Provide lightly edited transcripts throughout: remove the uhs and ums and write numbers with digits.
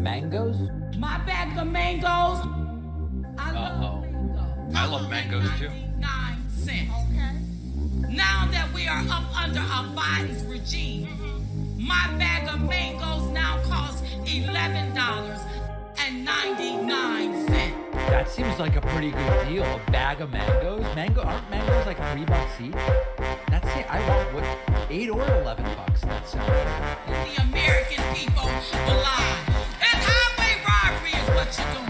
Mangoes? My bag of mangoes. I love mangoes too. 99 cents. Okay. Now that we are up under a Biden's regime, my bag of mangoes now costs $11.99. That seems like a pretty good deal. A bag of mangoes? Aren't mangoes like $3 each? That's it. I want what, $8 or $11? That sounds good. The American people will lie. And highway robbery is what you're doing.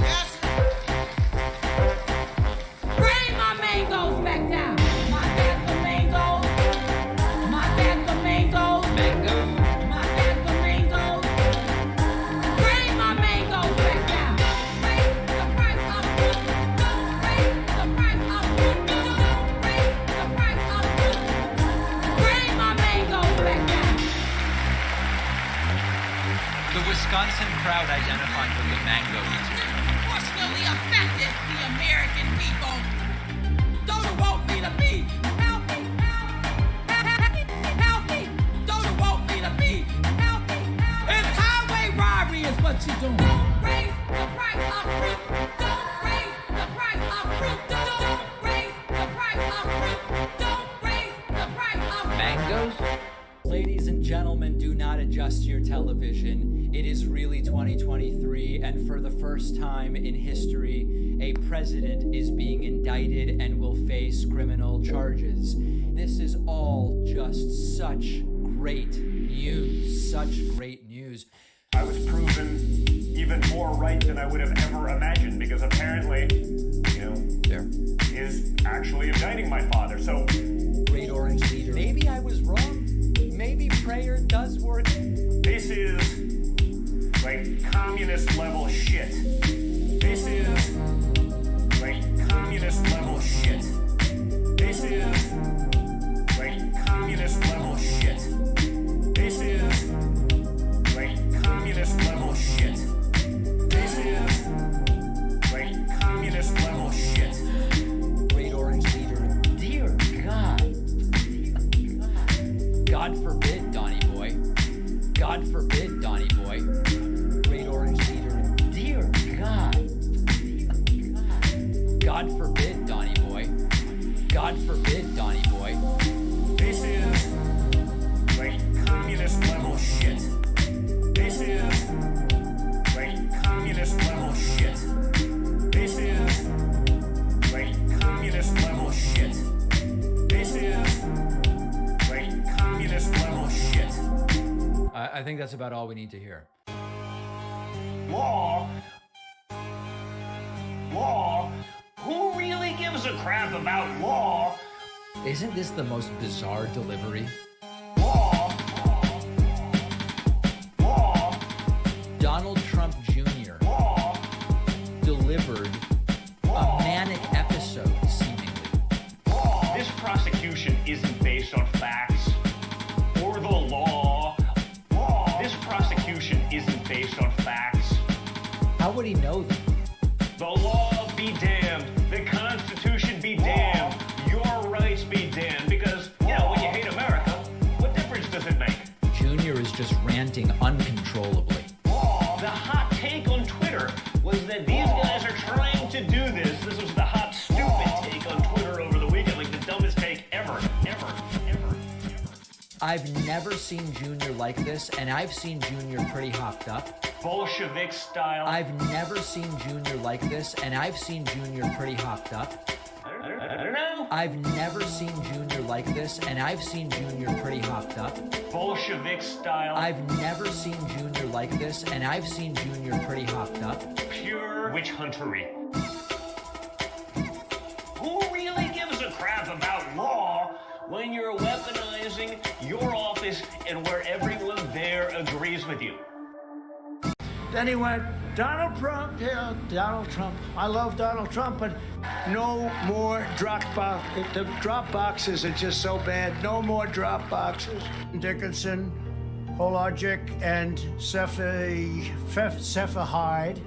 Bring my mangoes back down. My bag of mangoes. My bag of mangoes. Mangoes? My bag of mangoes. Bring my mangoes back down. Raise the price of fruit. Don't raise the price of fruit. Don't raise the price of fruit. Bring my mangoes back down. The Wisconsin crowd identified with the mangoes. Disproportionately affected the American people. Those who want me to be healthy, healthy. Those who want me to be healthy. And highway robbery is what you're doing. Don't raise the price of fruit. Don't raise the price of fruit. Don't raise the price of fruit. Don't raise the price of fruit. Mangoes? Ladies and gentlemen, do not adjust your television. It is really 2023, and for the first time in history, a president is being indicted and will face criminal charges. This is all just such great news. Such great news. I was proven even more right than I would have ever imagined, because apparently, There. is actually indicting my father. So Great orange leader. Maybe I was wrong. Maybe prayer does work. this is like communist level shit. This is like communist level shit. This is like communist level shit. This is like communist level shit. This is like communist level shit. Great orange leader. Dear God. God forbid, Donny boy. God forbid, Donny boy. Great orange leader. Dear God. God forbid, Donny boy. God forbid, Donny boy. This is like communist level shit. This is like communist level shit. This is like communist level shit. This is like communist level shit. I think that's about all we need to hear. Law? Law? Who really gives a crap about law? Isn't this the most bizarre delivery? Law? Law? Donald Trump Jr. Law? delivered a manic episode, seemingly. This prosecution isn't based on facts or the law. This prosecution isn't based on facts. How would he know that? The law be damned. The Constitution be damned. Your rights be damned. Because, when you hate America, what difference does it make? Junior is just ranting uncontrollably. The hot take on Twitter was that these guys are trying to do this. This was the hot, stupid take on Twitter over the weekend. Like the dumbest take ever. I've never seen Junior like this, and I've seen Junior pretty hopped up. Bolshevik style. I've never seen Junior like this, and I've seen Junior pretty hopped up. I don't know. I've never seen Junior like this, and I've seen Junior pretty hopped up. Bolshevik style. I've never seen Junior like this, and I've seen Junior pretty hopped up. Pure witch huntery. Who really gives a crap about law when you're weaponizing your office and where everyone there agrees with you? Then he went, Donald Trump, yeah, Donald Trump. I love Donald Trump, but no more drop box. The drop boxes are just so bad. No more drop boxes. Dickinson, Hologic, and Cephahide.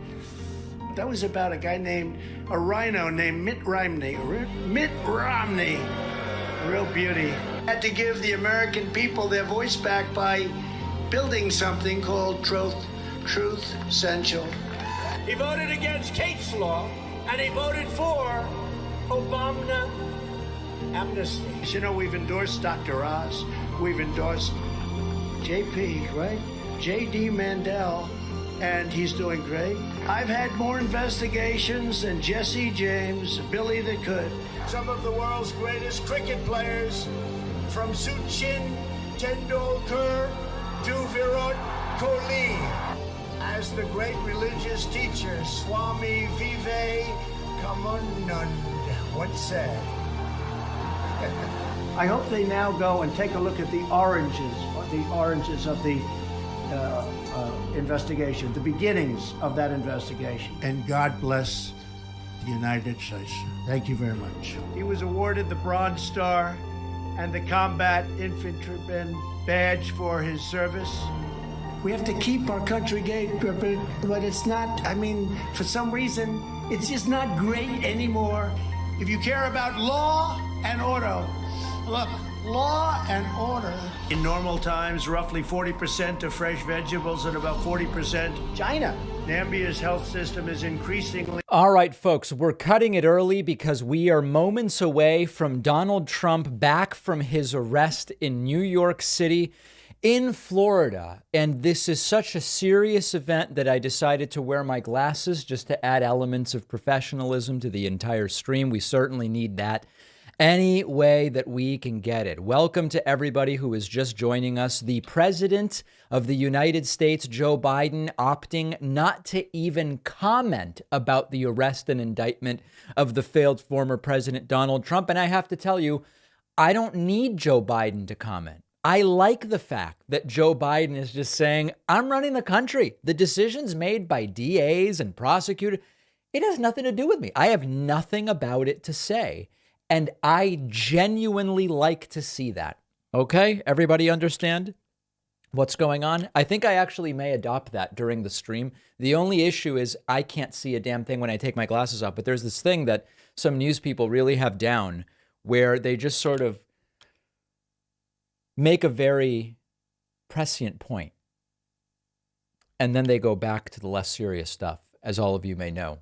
That was about a guy named, a rhino named Mitt Romney. Mitt Romney. Real beauty. Had to give the American people their voice back by building something called Truth Central. He voted against Kate's law, and he voted for Obama amnesty. You know, we've endorsed Dr. Oz. We've endorsed JP, right? JD Mandel, and he's doing great. I've had more investigations than Jesse James, Billy the Could. Some of the world's greatest cricket players, from Sachin Tendulkar to Virat Kohli. As the great religious teacher, Swami Vivekananda once said. I hope they now go and take a look at the oranges of the investigation, the beginnings of that investigation. And God bless the United States. Thank you very much. He was awarded the Bronze Star and the Combat Infantryman Badge for his service. We have to keep our country gay, but it's not, I mean, for some reason, it's just not great anymore. If you care about law and order, look, law and order. In normal times, roughly 40% of fresh vegetables and about 40% China. Nambia's health system is increasingly... All right, folks, we're cutting it early because we are moments away from Donald Trump back from his arrest in New York City, in Florida. And this is such a serious event that I decided to wear my glasses just to add elements of professionalism to the entire stream. We certainly need that any way that we can get it. Welcome to everybody who is just joining us. The President of the United States, Joe Biden, opting not to even comment about the arrest and indictment of the failed former President Donald Trump. And I have to tell you, I don't need Joe Biden to comment. I like the fact that Joe Biden is just saying, I'm running the country. The decisions made by DAs and prosecutors, it has nothing to do with me. I have nothing about it to say. And I genuinely like to see that. Okay, everybody understand what's going on? I think I actually may adopt that during the stream. The only issue is I can't see a damn thing when I take my glasses off. But there's this thing that some news people really have down where they just sort of make a very prescient point. And then they go back to the less serious stuff, as all of you may know.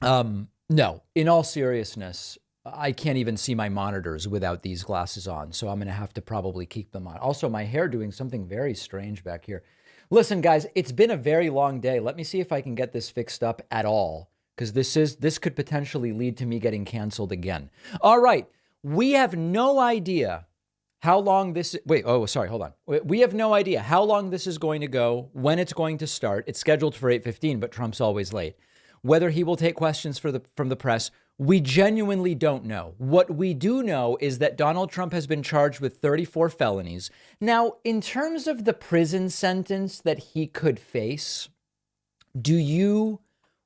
No, in all seriousness, I can't even see my monitors without these glasses on, so I'm going to have to probably keep them on. Also, my hair doing something very strange back here. Listen, guys, it's been a very long day. Let me see if I can get this fixed up at all, because this could potentially lead to me getting canceled again. All right, we have no idea how long this... hold on. We have no idea how long this is going to go, when it's going to start. It's scheduled for 8:15, but Trump's always late. Whether he will take questions from the press, we genuinely don't know. What we do know is that Donald Trump has been charged with 34 felonies. Now, in terms of the prison sentence that he could face, do you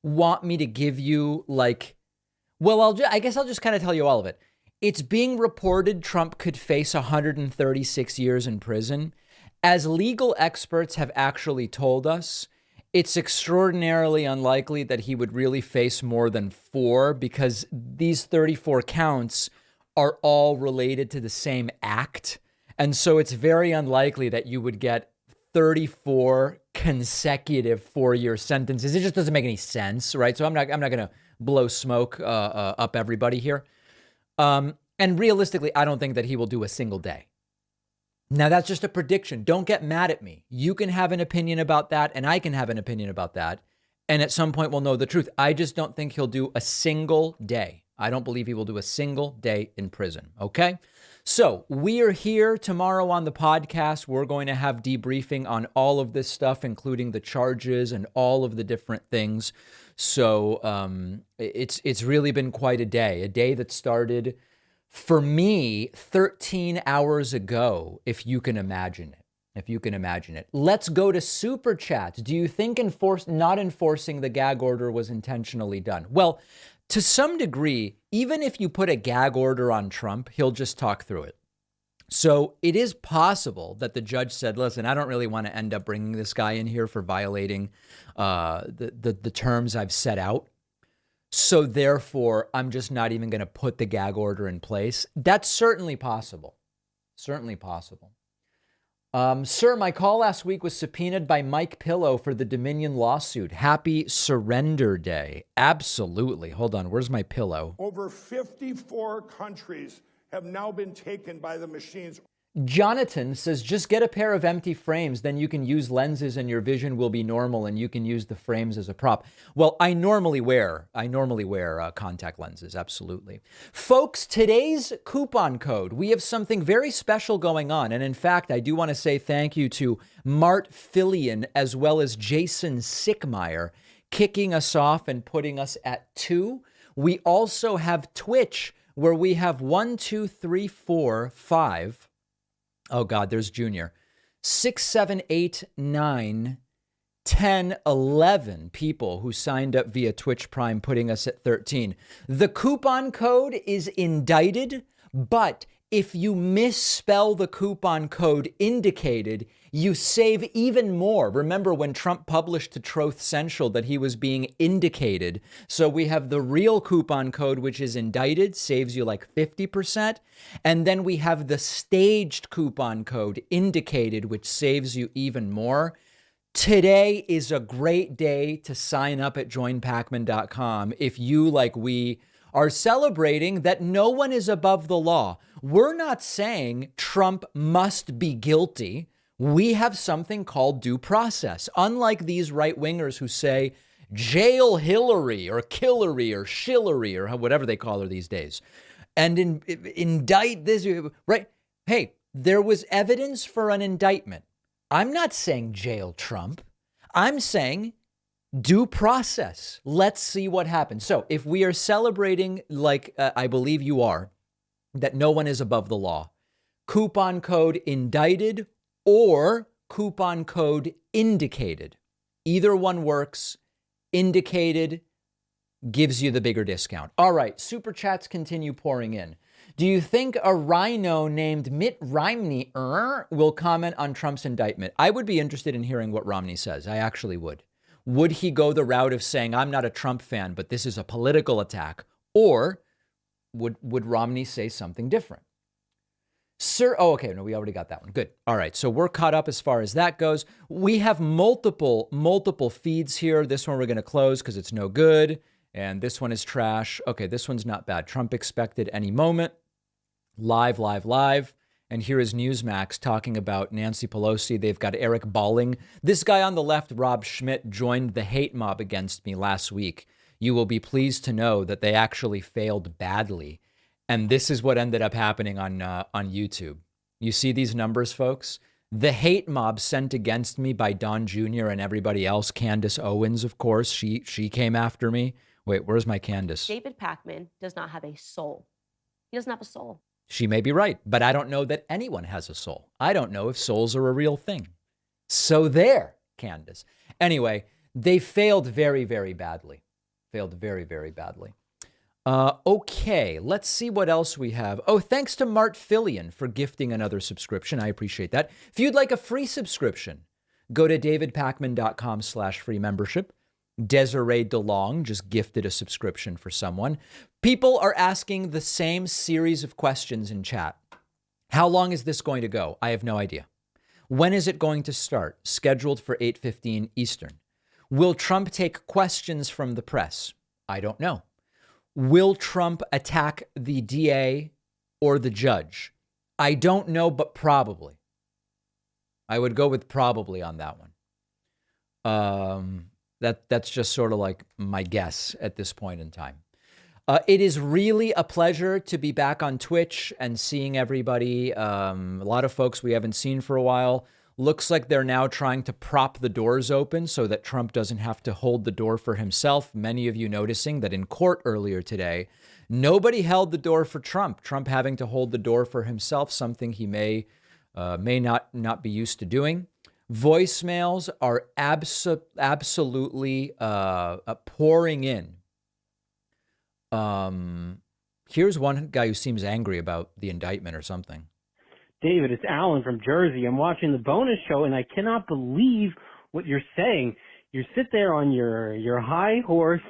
want me to give you I guess I'll just kind of tell you all of it. It's being reported Trump could face 136 years in prison. As legal experts have actually told us, it's extraordinarily unlikely that he would really face more than 4 because these 34 counts are all related to the same act. And so it's very unlikely that you would get 34 consecutive 4-year sentences. It just doesn't make any sense, right? So I'm not going to blow smoke up everybody here. And realistically, I don't think that he will do a single day. Now, that's just a prediction. Don't get mad at me. You can have an opinion about that, and I can have an opinion about that. And at some point, we'll know the truth. I just don't think he'll do a single day. I don't believe he will do a single day in prison. Okay? So we are here tomorrow on the podcast. We're going to have debriefing on all of this stuff, including the charges and all of the different things. So it's really been quite a day that started for me 13 hours ago, if you can imagine it. Let's go to super chats. Do you think not enforcing the gag order was intentionally done? Well, to some degree, even if you put a gag order on Trump, he'll just talk through it. So it is possible that the judge said, listen, I don't really want to end up bringing this guy in here for violating the terms I've set out. So therefore, I'm just not even going to put the gag order in place. That's certainly possible. Certainly possible. Sir, my call last week was subpoenaed by Mike Pillow for the Dominion lawsuit. Happy Surrender Day. Absolutely. Hold on. Where's my pillow? Over 54 countries have now been taken by the machines. Jonathan says, just get a pair of empty frames, then you can use lenses and your vision will be normal and you can use the frames as a prop. Well, I normally wear contact lenses. Absolutely. Folks, today's coupon code, we have something very special going on. And in fact, I do want to say thank you to Mart Fillion as well as Jason Sickmeyer kicking us off and putting us at 2. We also have Twitch where we have 1, 2, 3, 4, 5. Oh, God, there's Junior. 6, 7, 8, 9, 10, 11 people who signed up via Twitch Prime, putting us at 13. The coupon code is indicted, but if you misspell the coupon code indicated, you save even more. Remember when Trump published to Troth Central that he was being indicated? So we have the real coupon code, which is indicted, saves you like 50%. And then we have the staged coupon code indicated, which saves you even more. Today is a great day to sign up at joinpacman.com if you, like we, are celebrating that no one is above the law. We're not saying Trump must be guilty. We have something called due process. Unlike these right-wingers who say, jail Hillary or Killary or Shillery or whatever they call her these days, and indict this, right? Hey, there was evidence for an indictment. I'm not saying jail Trump. I'm saying due process. Let's see what happens. So if we are celebrating, like I believe you are, that no one is above the law, coupon code indicted or coupon code indicated. Either one works. Indicated gives you the bigger discount. All right, super chats continue pouring in. Do you think a rhino named Mitt Romney will comment on Trump's indictment? I would be interested in hearing what Romney says. I actually would. Would he go the route of saying, I'm not a Trump fan, but this is a political attack? Or would Romney say something different? Sir, oh, okay, no, we already got that one. Good. All right, so we're caught up as far as that goes. We have multiple feeds here. This one we're going to close because it's no good. And this one is trash. Okay, this one's not bad. Trump expected any moment. Live. And here is Newsmax talking about Nancy Pelosi. They've got Eric Balling. This guy on the left, Rob Schmidt, joined the hate mob against me last week. You will be pleased to know that they actually failed badly. And this is what ended up happening on YouTube. You see these numbers, folks? The hate mob sent against me by Don Jr. and everybody else. Candace Owens, of course, she came after me. Wait, where's my Candace? David Pakman does not have a soul. He doesn't have a soul. She may be right, but I don't know that anyone has a soul. I don't know if souls are a real thing. So there, Candace. Anyway, they failed very, very badly. Failed very, very badly. Okay, let's see what else we have. Oh, thanks to Mart Fillion for gifting another subscription. I appreciate that. If you'd like a free subscription, go to davidpakman.com/free membership. Desiree DeLong just gifted a subscription for someone. People are asking the same series of questions in chat. How long is this going to go? I have no idea. When is it going to start? Scheduled for 8:15 Eastern. Will Trump take questions from the press? I don't know. Will Trump attack the DA or the judge? I don't know, but probably. I would go with probably on that one. That's just sort of like my guess at this point in time. It is really a pleasure to be back on Twitch and seeing everybody. A lot of folks we haven't seen for a while. Looks like they're now trying to prop the doors open so that Trump doesn't have to hold the door for himself. Many of you noticing that in court earlier today, nobody held the door for Trump. Trump having to hold the door for himself, something he may not be used to doing. Voicemails are absolutely pouring in. Here's one guy who seems angry about the indictment or something. David, it's Alan from Jersey. I'm watching the bonus show, and I cannot believe what you're saying. You sit there on your high horse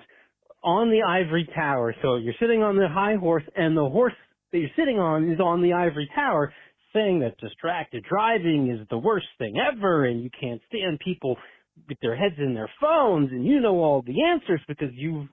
on the ivory tower. So you're sitting on the high horse, and the horse that you're sitting on is on the ivory tower. thing that distracted driving is the worst thing ever, and you can't stand people with their heads in their phones, and you know all the answers because you've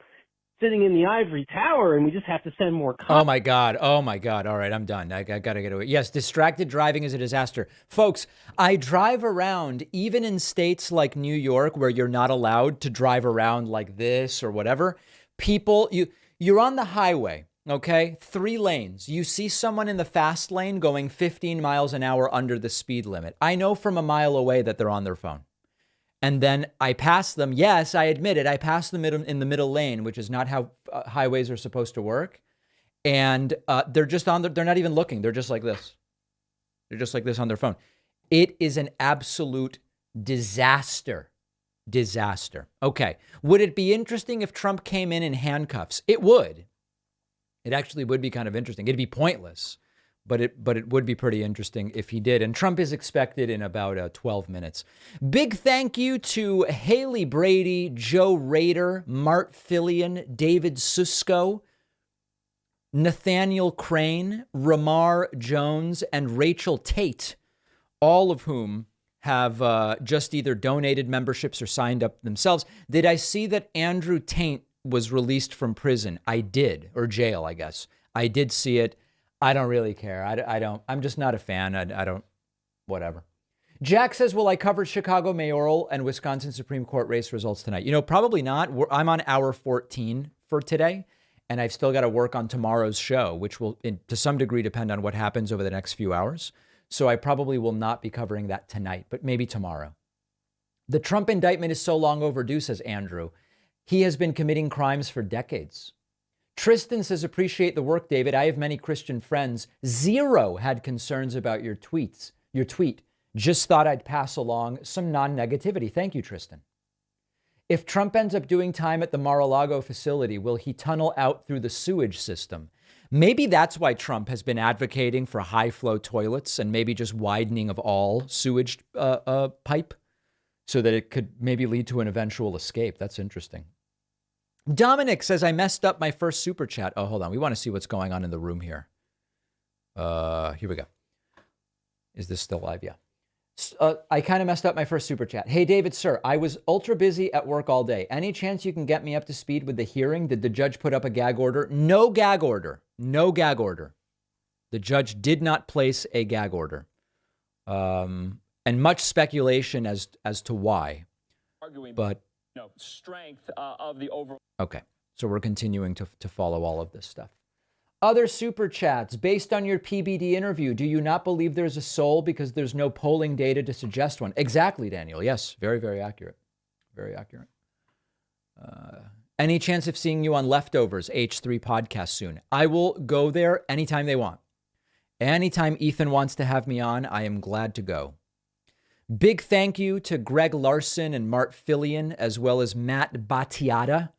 sitting in the ivory tower, and we just have to send more cops. Oh my God. Oh my God. All right, I'm done. I got to get away. Yes, distracted driving is a disaster. Folks, I drive around even in states like New York where you're not allowed to drive around like this or whatever. People, you're on the highway, okay? 3 lanes. You see someone in the fast lane going 15 miles an hour under the speed limit. I know from a mile away that they're on their phone. And then I pass them. Yes, I admit it. I pass them in the middle lane, which is not how highways are supposed to work. And they're just they're not even looking. They're just like this. They're just like this on their phone. It is an absolute disaster. Disaster. Okay. Would it be interesting if Trump came in handcuffs? It would. It actually would be kind of interesting. It'd be pointless. But it would be pretty interesting if he did. And Trump is expected in about 12 minutes. Big thank you to Haley Brady, Joe Rader, Mart Fillion, David Susko, Nathaniel Crane, Ramar Jones, and Rachel Tate, all of whom have just either donated memberships or signed up themselves. Did I see that Andrew Tate was released from prison? I did, or jail, I guess. I did see it. I don't really care. I don't. I'm just not a fan. I don't. Whatever. Jack says, will I cover Chicago mayoral and Wisconsin Supreme Court race results tonight? You know, probably not. I'm on hour 14 for today, and I've still got to work on tomorrow's show, which will, to some degree, depend on what happens over the next few hours. So I probably will not be covering that tonight, but maybe tomorrow. The Trump indictment is so long overdue, says Andrew. He has been committing crimes for decades. Tristan says, appreciate the work, David. I have many Christian friends. 0 had concerns about your tweet. Just thought I'd pass along some non-negativity. Thank you, Tristan. If Trump ends up doing time at the Mar-A-Lago facility, will he tunnel out through the sewage system? Maybe that's why Trump has been advocating for high-flow toilets and maybe just widening of all sewage pipe so that it could maybe lead to an eventual escape. That's interesting. Dominic says, I messed up my first super chat. Oh, hold on. We want to see what's going on in the room here. Here we go. Is this still live? Yeah. I kind of messed up my first super chat. Hey, David, sir, I was ultra busy at work all day. Any chance you can get me up to speed with the hearing? Did the judge put up a gag order? No gag order. No gag order. The judge did not place a gag order. And much speculation as to why. But strength of the overall. Okay, so we're continuing to follow all of this stuff. Other super chats. Based on your PBD interview, do you not believe there's a soul because there's no polling data to suggest one? Exactly, Daniel. Yes, very, very accurate. Very accurate. Any chance of seeing you on Leftovers H3 podcast soon? I will go there anytime they want. Anytime Ethan wants to have me on, I am glad to go. Big thank you to Greg Larson and Mart Fillion, as well as Matt Battiata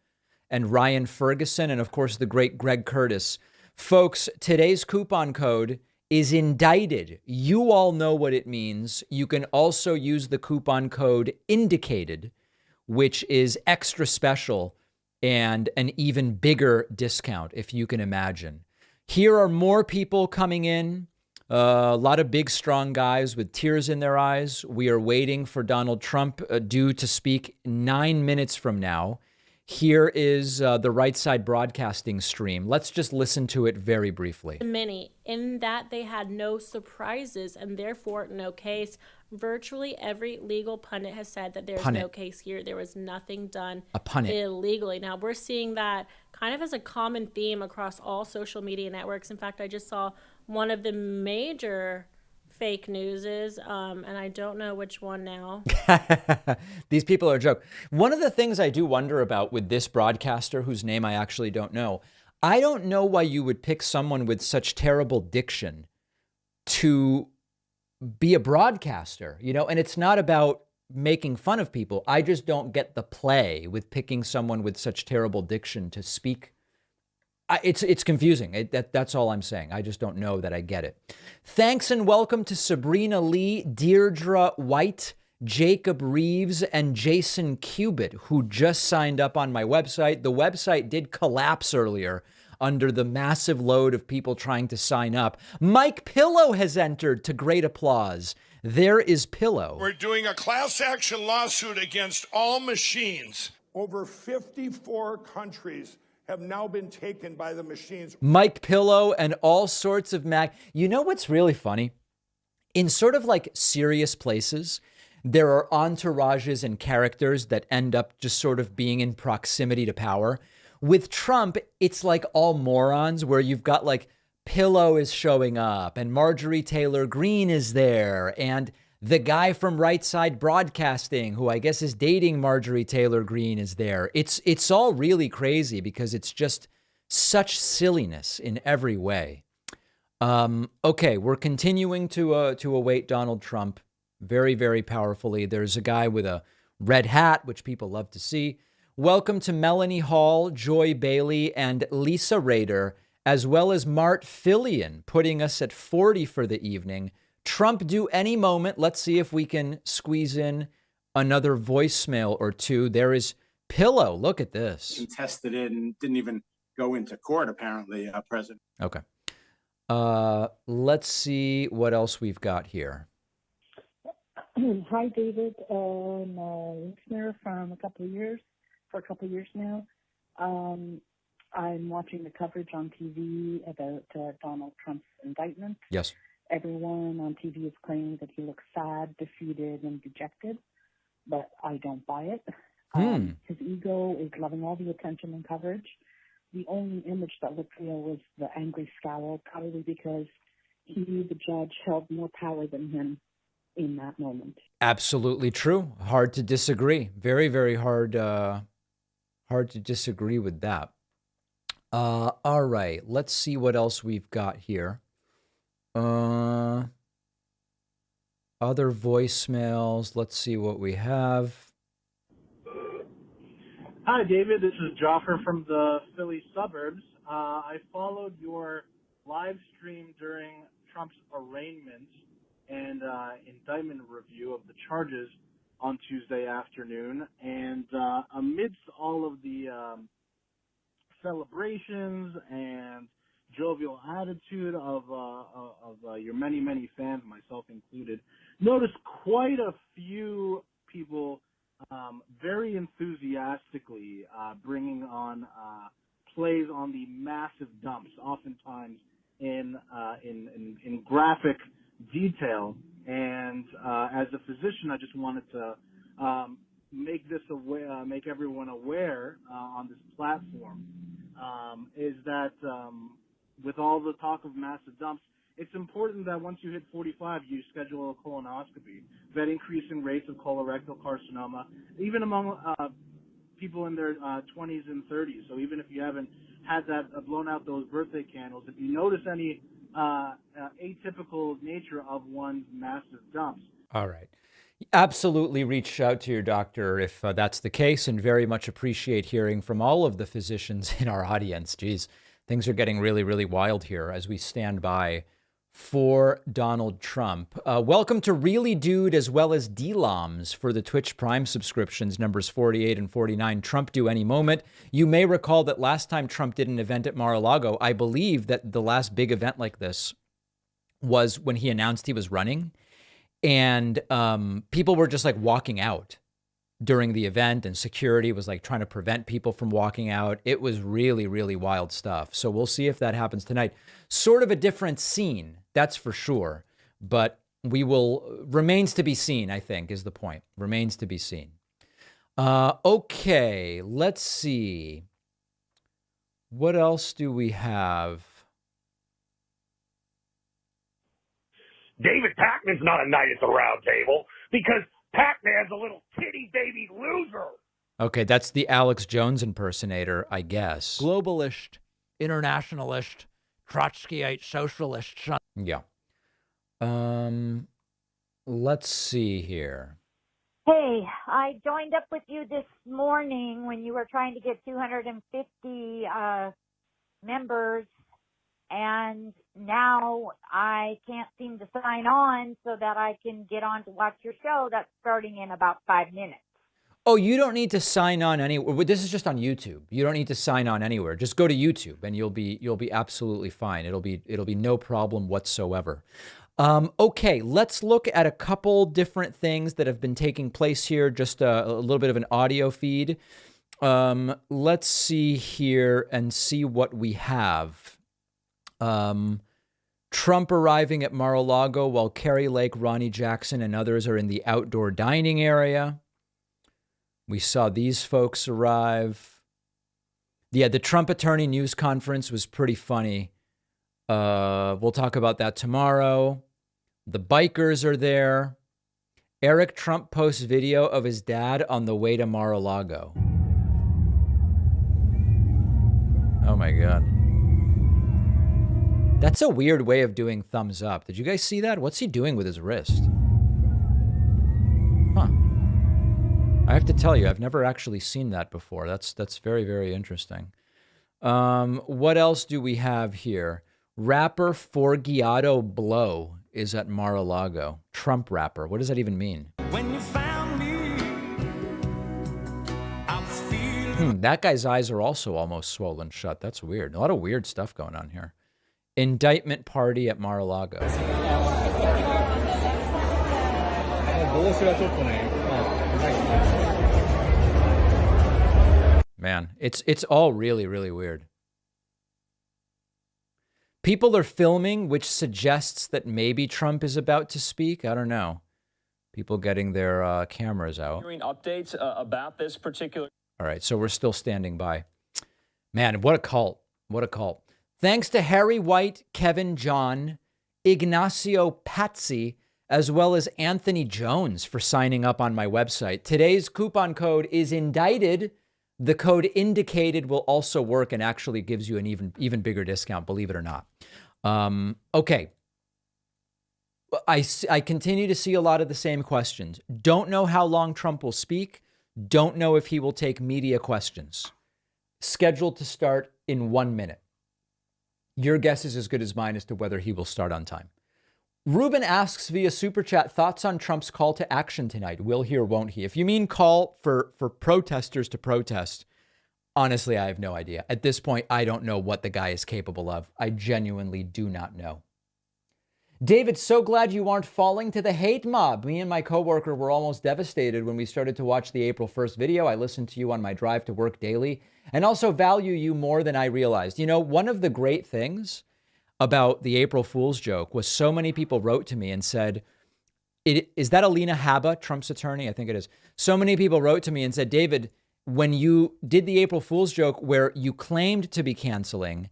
and Ryan Ferguson, and of course, the great Greg Curtis. Folks, today's coupon code is indicted. You all know what it means. You can also use the coupon code indicated, which is extra special and an even bigger discount, if you can imagine. Here are more people coming in. A lot of big, strong guys with tears in their eyes. We are waiting for Donald Trump due to speak 9 minutes from now. Here is the Right Side Broadcasting stream. Let's just listen to it very briefly. Many, in that they had no surprises and therefore no case. Virtually every legal pundit has said that there's no case here. There was nothing done illegally. Now, we're seeing that kind of as a common theme across all social media networks. In fact, I just saw one of the major fake newses, and I don't know which one now. These people are a joke. One of the things I do wonder about with this broadcaster, whose name I actually don't know, I don't know why you would pick someone with such terrible diction to be a broadcaster, you know, and it's not about making fun of people. I just don't get the play with picking someone with such terrible diction to speak. It's confusing. That's all I'm saying. I just don't know that I get it. Thanks and welcome to Sabrina Lee, Deirdre White, Jacob Reeves, and Jason Cubitt, who just signed up on my website. The website did collapse earlier. under the massive load of people trying to sign up. Mike Pillow has entered to great applause. There is Pillow. We're doing a class action lawsuit against all machines. Over 54 countries have now been taken by the machines. Mike Pillow and all sorts of You know what's really funny? In sort of like serious places, there are entourages and characters that end up just sort of being in proximity to power. With Trump, it's like all morons where you've got like Pillow is showing up and Marjorie Taylor Greene is there and the guy from Right Side Broadcasting, who I guess is dating Marjorie Taylor Greene, is there. It's all really crazy because it's just such silliness in every way. Okay, we're continuing to await Donald Trump very, very powerfully. There's a guy with a red hat, which people love to see. Welcome to Melanie Hall, Joy Bailey, and Lisa Rader, as well as Mart Fillion, putting us at 40 for the evening. Trump due any moment. Let's see if we can squeeze in another voicemail or two. There is Pillow. Look at this. Contested it and didn't even go into court, apparently, President. Okay. Let's see what else we've got here. Hi, David. I'm a listener for a couple of years now. I'm watching the coverage on TV about Donald Trump's indictment. Yes. Everyone on TV is claiming that he looks sad, defeated, and dejected, but I don't buy it. His ego is loving all the attention and coverage. The only image that looked real was the angry scowl, probably because he knew the judge held more power than him in that moment. Absolutely true. Hard to disagree. Very, very hard to disagree with that. All right. Let's see what else we've got here. Other voicemails. Let's see what we have. Hi, David. This is Joffer from the Philly suburbs. I followed your live stream during Trump's arraignment and indictment review of the charges on Tuesday afternoon. And amidst all of the celebrations and jovial attitude of your many, many fans, myself included, noticed quite a few people very enthusiastically bringing on plays on the massive dumps, oftentimes in graphic detail. And as a physician, I just wanted to make everyone aware on this platform is that with all the talk of massive dumps, it's important that once you hit 45, you schedule a colonoscopy. That increasing rates of colorectal carcinoma, even among people in their 20s and 30s. So even if you haven't had that blown out those birthday candles, if you notice any atypical nature of one's massive dumps. All right. Absolutely reach out to your doctor if that's the case, and very much appreciate hearing from all of the physicians in our audience. Geez, things are getting really, really wild here as we stand by for Donald Trump. Welcome to Really Dude as well as D-Loms for the Twitch Prime subscriptions, numbers 48 and 49. Trump due any moment. You may recall that last time Trump did an event at Mar-A-Lago, I believe that the last big event like this was when he announced he was running. And people were just like walking out during the event, and security was like trying to prevent people from walking out. It was really, really wild stuff. So we'll see if that happens tonight. Sort of a different scene, that's for sure. But remains to be seen, I think, is the point. Remains to be seen. Okay, let's see. What else do we have? David Pakman's not a knight at the round table because Pac-Man's a little titty baby loser. Okay, that's the Alex Jones impersonator, I guess. Globalist, internationalist, Trotskyite, socialist. Yeah. Let's see here. Hey, I joined up with you this morning when you were trying to get 250 members, and now I can't seem to sign on so that I can get on to watch your show. That's starting in about 5 minutes. Oh, you don't need to sign on anywhere. This is just on YouTube. You don't need to sign on anywhere. Just go to YouTube and you'll be absolutely fine. It'll be no problem whatsoever. Okay, let's look at a couple different things that have been taking place here. Just a little bit of an audio feed. Let's see here and see what we have. Trump arriving at Mar-a-Lago while Kerry Lake, Ronnie Jackson, and others are in the outdoor dining area. We saw these folks arrive. Yeah, the Trump attorney news conference was pretty funny. We'll talk about that tomorrow. The bikers are there. Eric Trump posts video of his dad on the way to Mar-a-Lago. Oh my God. That's a weird way of doing thumbs up. Did you guys see that? What's he doing with his wrist? Huh. I have to tell you, I've never actually seen that before. That's very, very interesting. What else do we have here? Rapper Forgiato Blow is at Mar-a-Lago. Trump rapper. What does that even mean? When you found me, I was feeling. That guy's eyes are also almost swollen shut. That's weird. A lot of weird stuff going on here. Indictment party at Mar-a-Lago. Man, it's all really, really weird. People are filming, which suggests that maybe Trump is about to speak. I don't know. People getting their cameras out. Hearing updates about this particular. All right, so we're still standing by. Man, what a cult. What a cult. Thanks to Harry White, Kevin John, Ignacio Patsy, as well as Anthony Jones for signing up on my website. Today's coupon code is indicted. The code indicated will also work and actually gives you an even bigger discount, believe it or not. Okay. I continue to see a lot of the same questions. Don't know how long Trump will speak. Don't know if he will take media questions. Scheduled to start in 1 minute. Your guess is as good as mine as to whether he will start on time. Ruben asks via Super Chat, thoughts on Trump's call to action tonight? Will he or won't he? If you mean call for protesters to protest, honestly, I have no idea. At this point, I don't know what the guy is capable of. I genuinely do not know. David, so glad you aren't falling to the hate mob. Me and my coworker were almost devastated when we started to watch the April 1st video. I listened to you on my drive to work daily and also value you more than I realized. You know, one of the great things about the April Fool's joke was so many people wrote to me and said, is that Alina Habba, Trump's attorney? I think it is. So many people wrote to me and said, David, when you did the April Fool's joke where you claimed to be canceling,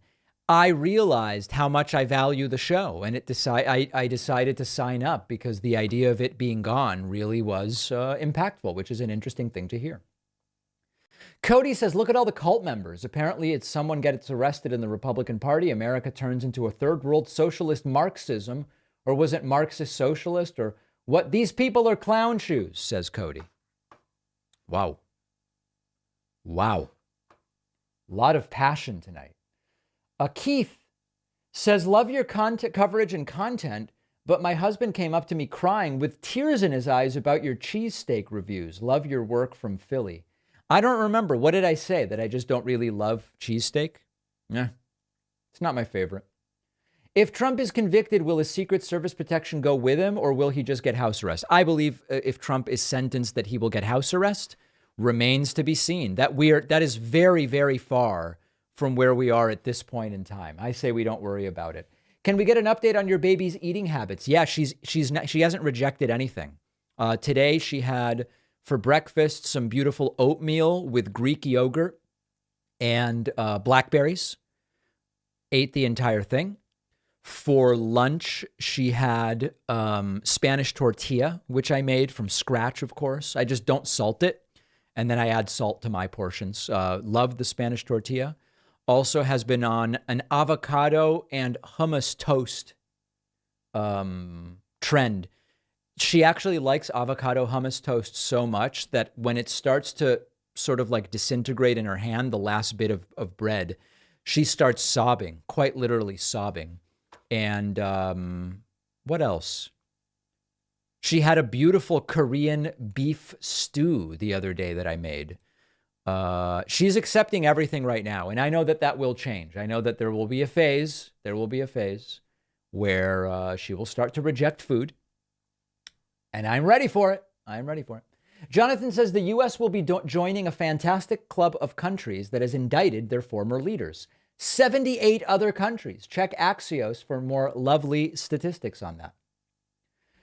I realized how much I value the show, and I decided to sign up because the idea of it being gone really was impactful, which is an interesting thing to hear. Cody says, look at all the cult members. Apparently it's someone gets arrested in the Republican Party. America turns into a third world socialist Marxism, or was it Marxist socialist, or what? These people are clown shoes, says Cody. Wow. Wow. A lot of passion tonight. Keith says, love your content coverage and content, but my husband came up to me crying with tears in his eyes about your cheesesteak reviews. Love your work from Philly. I don't remember. What did I say? That I just don't really love cheesesteak? Yeah, it's not my favorite. If Trump is convicted, will his Secret Service protection go with him, or will he just get house arrest? I believe if Trump is sentenced that he will get house arrest. Remains to be seen. That is very, very far from where we are at this point in time. I say we don't worry about it. Can we get an update on your baby's eating habits? Yeah, she hasn't rejected anything. Today she had for breakfast some beautiful oatmeal with Greek yogurt and blackberries. Ate the entire thing. For lunch, she had Spanish tortilla, which I made from scratch, of course. I just don't salt it. And then I add salt to my portions. Love the Spanish tortilla. Also has been on an avocado and hummus toast trend. She actually likes avocado hummus toast so much that when it starts to sort of like disintegrate in her hand, the last bit of bread, she starts sobbing, quite literally sobbing. And what else? She had a beautiful Korean beef stew the other day that I made. She's accepting everything right now. And I know that that will change. I know that there will be a phase. Where she will start to reject food. And I'm ready for it. Jonathan says the U.S. will be joining a fantastic club of countries that has indicted their former leaders. 78 other countries. Check Axios for more lovely statistics on that.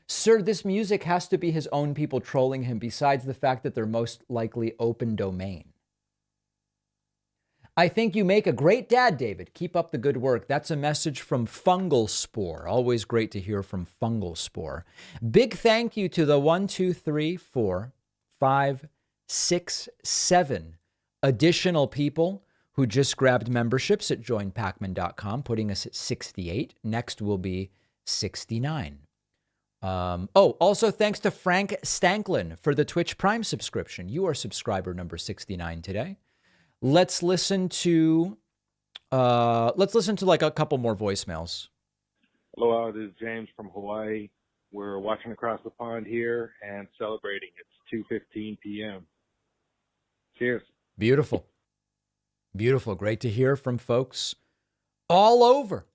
Sir, this music has to be his own people trolling him, besides the fact that they're most likely open domain. I think you make a great dad, David. Keep up the good work. That's a message from Fungal Spore. Always great to hear from Fungal Spore. Big thank you to the 1, 2, 3, 4, 5, 6, 7 additional people who just grabbed memberships at joinpacman.com, putting us at 68. Next will be 69. Also thanks to Frank Stanklin for the Twitch Prime subscription. You are subscriber number 69 today. Let's listen to like a couple more voicemails. Hello, this is James from Hawaii. We're watching across the pond here and celebrating. It's 2:15 p.m. Cheers. Beautiful. Great to hear from folks all over.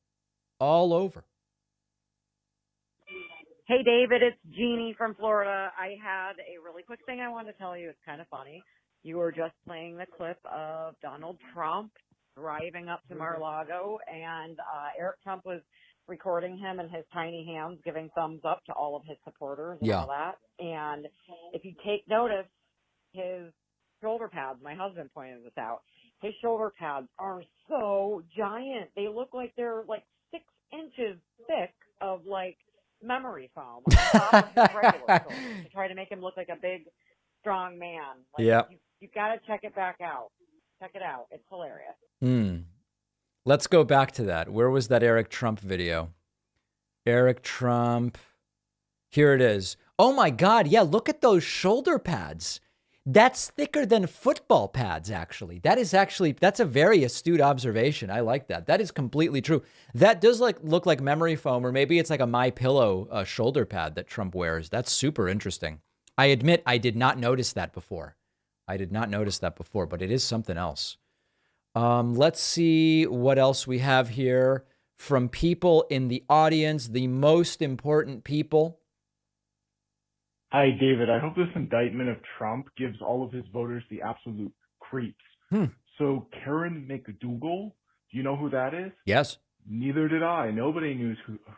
Hey, David, it's Jeannie from Florida. I had a really quick thing I wanted to tell you. It's kind of funny. You were just playing the clip of Donald Trump driving up to Mar-a-Lago, and Eric Trump was recording him and his tiny hands giving thumbs up to all of his supporters and all that. And if you take notice, his shoulder pads, my husband pointed this out, his shoulder pads are so giant. They look like they're like 6 inches thick of like memory foam on top of his regular shoulders to try to make him look like a big, strong man. Like, you've got to check it back out. Check it out. It's hilarious. Let's go back to that. Where was that Eric Trump video? Eric Trump. Here it is. Oh my God. Yeah, look at those shoulder pads. That's thicker than football pads, actually. That's a very astute observation. I like that. That is completely true. That does look like memory foam, or maybe it's like a MyPillow shoulder pad that Trump wears. That's super interesting. I admit I did not notice that before. But it is something else. Let's see what else we have here from people in the audience, the most important people. Hi, David. I hope this indictment of Trump gives all of his voters the absolute creeps. So Karen McDougal, do you know who that is? Yes. Neither did I. Nobody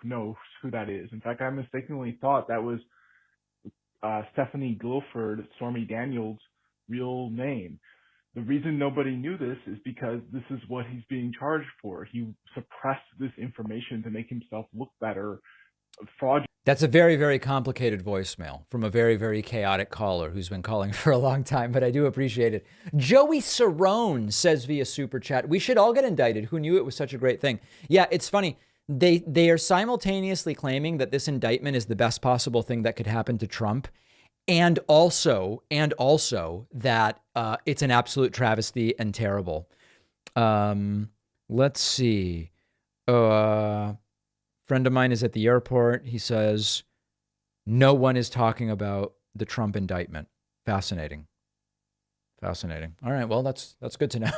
knows who that is. In fact, I mistakenly thought that was Stephanie Guilford, Stormy Daniels' real name. The reason nobody knew this is because this is what he's being charged for. He suppressed this information to make himself look better. Fraud. That's a very, very complicated voicemail from a very, very chaotic caller who's been calling for a long time, but I do appreciate it. Joey Cerrone says via Super Chat, we should all get indicted. Who knew it was such a great thing? Yeah, it's funny. They are simultaneously claiming that this indictment is the best possible thing that could happen to Trump, and also that it's an absolute travesty and terrible. Let's see. Friend of mine is at the airport. He says, no one is talking about the Trump indictment. Fascinating. All right. Well, that's good to know.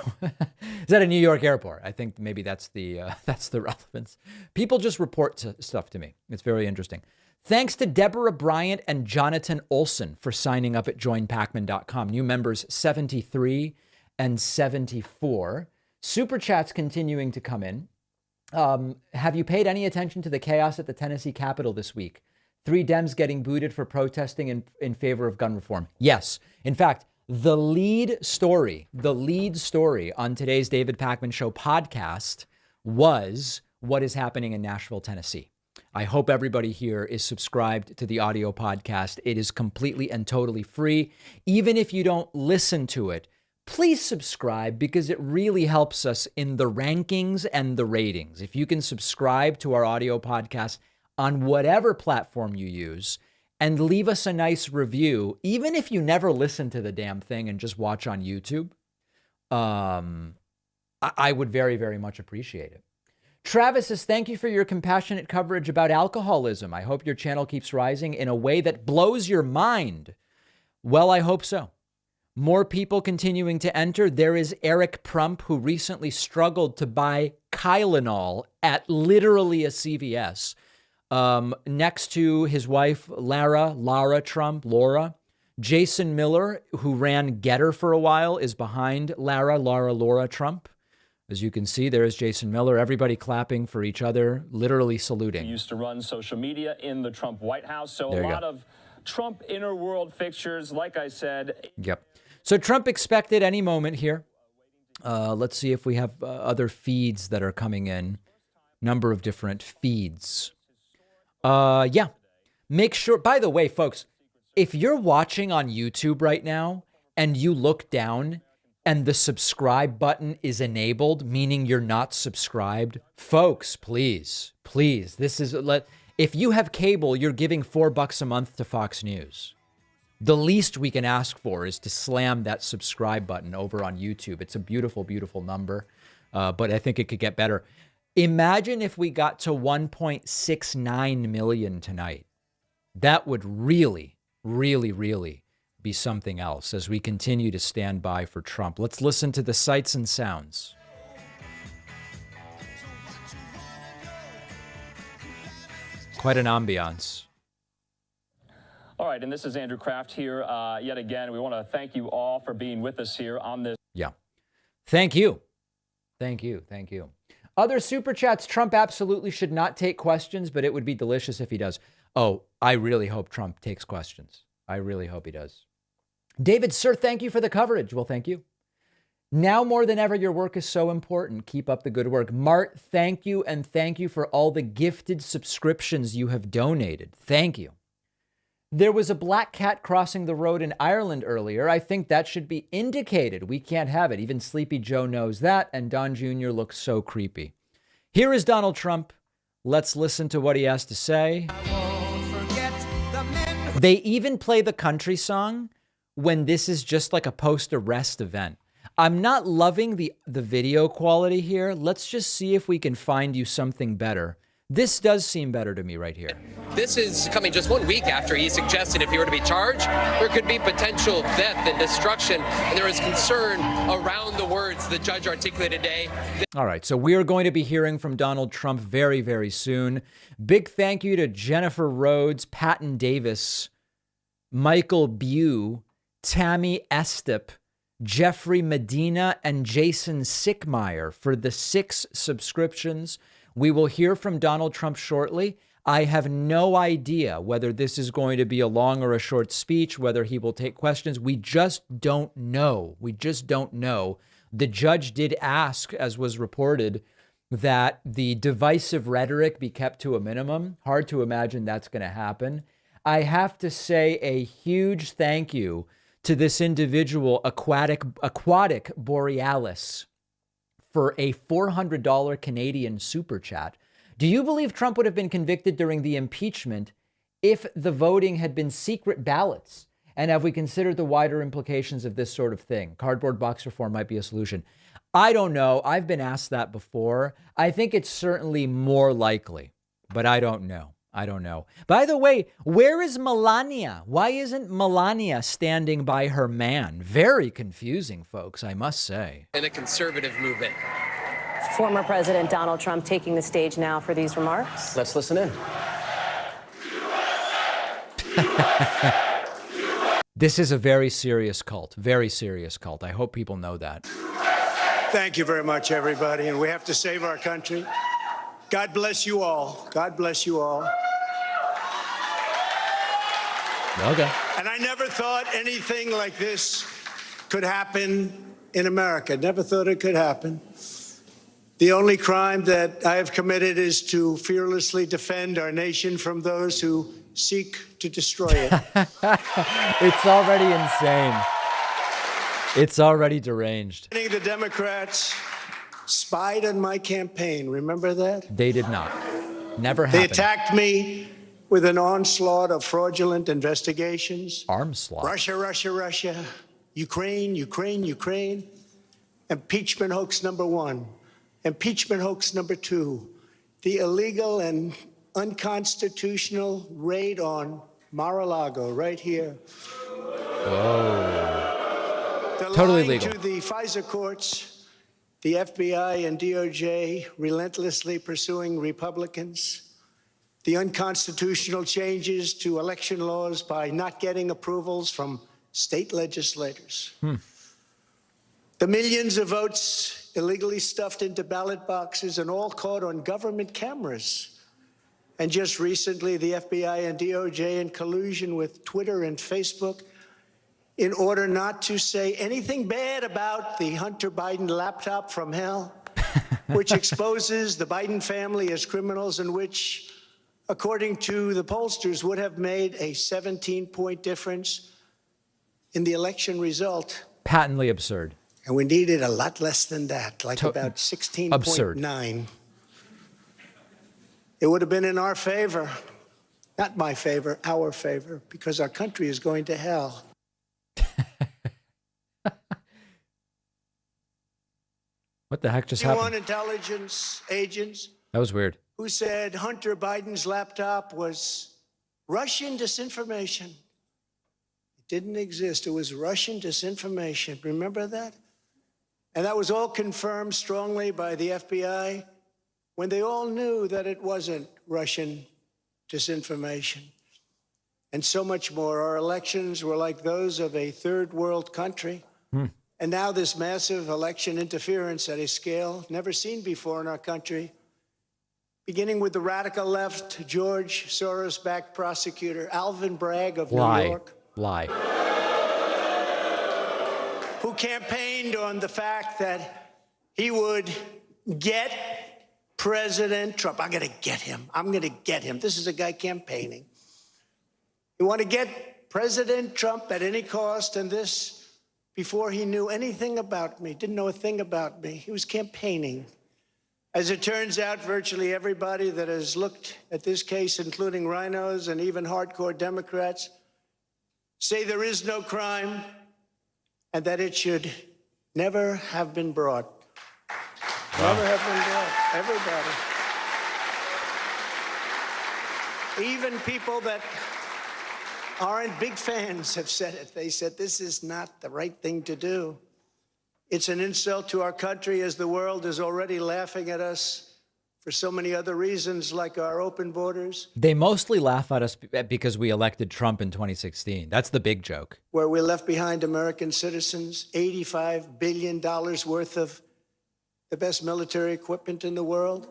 Is at a New York airport? I think maybe that's the relevance. People just report stuff to me. It's very interesting. Thanks to Deborah Bryant and Jonathan Olson for signing up at joinpacman.com. New members 73 and 74. Super chats continuing to come in. Have you paid any attention to the chaos at the Tennessee Capitol this week? 3 Dems getting booted for protesting in favor of gun reform. Yes. In fact, the lead story on today's David Pakman Show podcast was what is happening in Nashville, Tennessee. I hope everybody here is subscribed to the audio podcast. It is completely and totally free. Even if you don't listen to it, please subscribe, because it really helps us in the rankings and the ratings. If you can subscribe to our audio podcast on whatever platform you use and leave us a nice review, even if you never listen to the damn thing and just watch on YouTube, I would very, very much appreciate it. Travis says, thank you for your compassionate coverage about alcoholism. I hope your channel keeps rising in a way that blows your mind. Well, I hope so. More people continuing to enter. There is Eric Prump, who recently struggled to buy Tylenol at literally a CVS. Next to his wife, Laura Trump. Jason Miller, who ran Getter for a while, is behind Laura Trump. As you can see, there is Jason Miller. Everybody clapping for each other, literally saluting. He used to run social media in the Trump White House, so a lot of Trump inner world fixtures, like I said. Yep. So Trump expected any moment here. Let's see if we have other feeds that are coming in. Number of different feeds. Yeah. Make sure, by the way, folks, if you're watching on YouTube right now and you look down and the subscribe button is enabled, meaning you're not subscribed, folks, please, this is, if you have cable, you're giving $4 a month to Fox News. The least we can ask for is to slam that subscribe button over on YouTube. It's a beautiful, beautiful number, but I think it could get better. Imagine if we got to 1.69 million tonight. That would really, really, really be something else as we continue to stand by for Trump. Let's listen to the sights and sounds. Quite an ambiance. All right, and this is Andrew Kraft here yet again. We want to thank you all for being with us here on this. Yeah. Thank you. Thank you. Thank you. Other super chats. Trump absolutely should not take questions, but it would be delicious if he does. Oh, I really hope Trump takes questions. I really hope he does. David, sir, thank you for the coverage. Well, thank you. Now more than ever, your work is so important. Keep up the good work. Mart, thank you. And thank you for all the gifted subscriptions you have donated. Thank you. There was a black cat crossing the road in Ireland earlier. I think that should be indicated. We can't have it. Even Sleepy Joe knows that. And Don Jr. looks so creepy. Here is Donald Trump. Let's listen to what he has to say. They even play the country song when this is just like a post-arrest event. I'm not loving the video quality here. Let's just see if we can find you something better. This does seem better to me right here. This is coming just 1 week after he suggested if he were to be charged, there could be potential death and destruction. And there is concern around the words the judge articulated today. All right, so we are going to be hearing from Donald Trump very, very soon. Big thank you to Jennifer Rhodes, Patton Davis, Michael Bew, Tammy Estep, Jeffrey Medina, and Jason Sickmeyer for the 6 subscriptions. We will hear from Donald Trump shortly. I have no idea whether this is going to be a long or a short speech, whether he will take questions. We just don't know. We just don't know. The judge did ask, as was reported, that the divisive rhetoric be kept to a minimum. Hard to imagine that's going to happen. I have to say a huge thank you to this individual, Aquatic Borealis, for a $400 Canadian super chat. Do you believe Trump would have been convicted during the impeachment if the voting had been secret ballots? And have we considered the wider implications of this sort of thing? Cardboard box reform might be a solution. I don't know. I've been asked that before. I think it's certainly more likely, but I don't know. I don't know. By the way, where is Melania? Why isn't Melania standing by her man? Very confusing, folks, I must say. In the conservative movement. Former President Donald Trump taking the stage now for these remarks. Let's listen in. This is a very serious cult. Very serious cult. I hope people know that. Thank you very much, everybody. And we have to save our country. God bless you all. God bless you all. Okay. And I never thought anything like this could happen in America. Never thought it could happen. The only crime that I have committed is to fearlessly defend our nation from those who seek to destroy it. It's already insane. It's already deranged. The Democrats spied on my campaign. Remember that? They did not. Never happened. They attacked me with an onslaught of fraudulent investigations. Armslaught. Russia. Ukraine. Impeachment hoax number 1. Impeachment hoax number 2, the illegal and unconstitutional raid on Mar-A-Lago right here. Whoa. The Totally line legal. to the FISA courts, the FBI and DOJ relentlessly pursuing Republicans, the unconstitutional changes to election laws by not getting approvals from state legislators. The millions of votes illegally stuffed into ballot boxes and all caught on government cameras. And just recently, the FBI and DOJ in collusion with Twitter and Facebook in order not to say anything bad about the Hunter Biden laptop from hell, which exposes the Biden family as criminals and which, according to the pollsters, would have made a 17-point difference in the election result. Patently absurd. And we needed a lot less than that, like about 16.9. Absurd. It would have been in our favor, not my favor, our favor, because our country is going to hell. What the heck just 51 happened? intelligence agents That was weird. who said Hunter Biden's laptop was Russian disinformation. It didn't exist. It was Russian disinformation. Remember that? And that was all confirmed strongly by the FBI when they all knew that it wasn't Russian disinformation. And so much more. Our elections were like those of a third world country. And now this massive election interference at a scale never seen before in our country, beginning with the radical left, George Soros-backed prosecutor Alvin Bragg of New York. Lie. Who campaigned on the fact that he would get President Trump. I'm going to get him. I'm going to get him. This is a guy campaigning. He wanted to get President Trump at any cost, and this before he knew anything about me, didn't know a thing about me. He was campaigning. As it turns out, virtually everybody that has looked at this case, including rhinos and even hardcore Democrats, say there is no crime and that it should never have been brought. Never have been brought. Everybody. Even people that aren't big fans have said it. They said this is not the right thing to do. It's an insult to our country as the world is already laughing at us for so many other reasons, like our open borders. They mostly laugh at us because we elected Trump in 2016. That's the big joke. Where we left behind American citizens, $85 billion worth of the best military equipment in the world,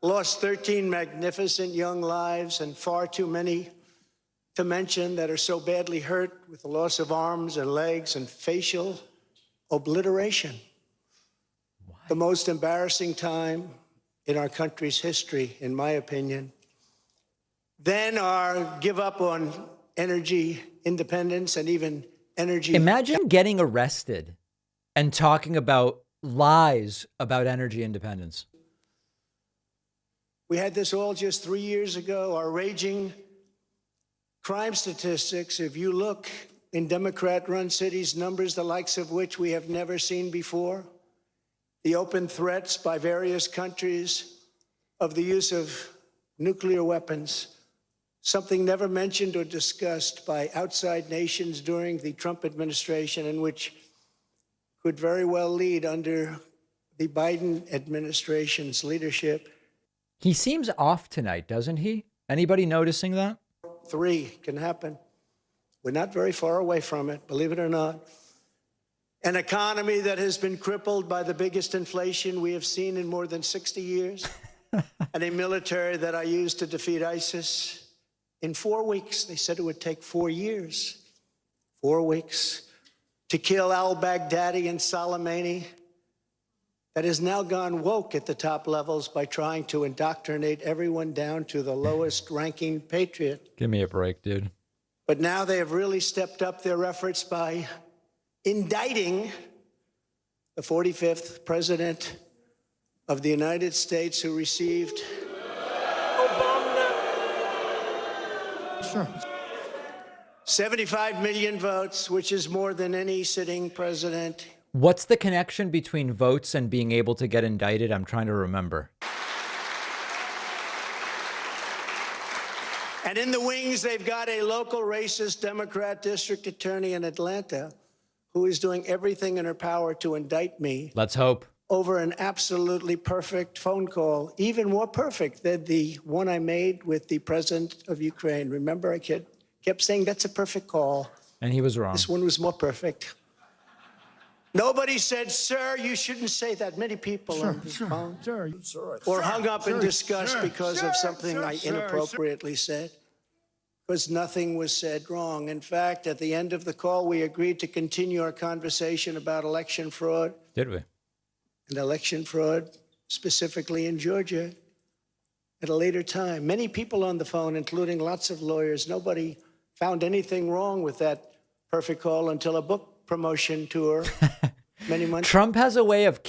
lost 13 magnificent young lives, and far too many to mention that are so badly hurt with the loss of arms and legs and facial obliteration. What? The most embarrassing time in our country's history, in my opinion. Then our give up on energy independence and even energy. Imagine getting arrested and talking about lies about energy independence. We had this all just 3 years ago. Our raging crime statistics, if you look in Democrat-run cities, numbers the likes of which we have never seen before. The open threats by various countries of the use of nuclear weapons, something never mentioned or discussed by outside nations during the Trump administration, and which could very well lead under the Biden administration's leadership. He seems off tonight, doesn't he? Anybody noticing that? 3 can happen. We're not very far away from it, believe it or not. An economy that has been crippled by the biggest inflation we have seen in more than 60 years. And a military that I used to defeat ISIS in 4 weeks. They said it would take 4 years. 4 weeks. To kill al-Baghdadi and Soleimani, that has now gone woke at the top levels by trying to indoctrinate everyone down to the lowest ranking patriot. Give me a break, dude. But now they have really stepped up their efforts by indicting the 45th president of the United States who received Sure. 75 million votes, which is more than any sitting president What's the connection between votes and being able to get indicted? I'm trying to remember. And in the wings, they've got a local racist Democrat district attorney in Atlanta who is doing everything in her power to indict me. Let's hope. Over an absolutely perfect phone call, even more perfect than the one I made with the president of Ukraine. Remember, I kept saying that's a perfect call. And he was wrong. This one was more perfect. Nobody said, sir, you shouldn't say that. Many people on the phone or hung up in disgust because of something I inappropriately said. Because nothing was said wrong. In fact, at the end of the call, we agreed to continue our conversation about election fraud. Did we? And election fraud, specifically in Georgia, at a later time. Many people on the phone, including lots of lawyers, nobody found anything wrong with that perfect call until a book promotion tour many months. Trump has a way of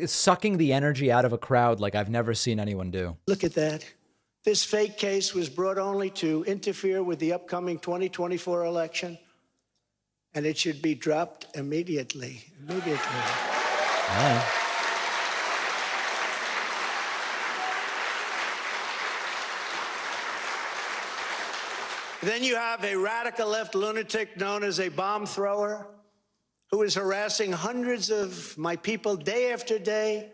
sucking the energy out of a crowd like I've never seen anyone do. Look at that. This fake case was brought only to interfere with the upcoming 2024 election, and it should be dropped immediately. Immediately. Oh. Then you have a radical left lunatic known as a bomb thrower who is harassing hundreds of my people day after day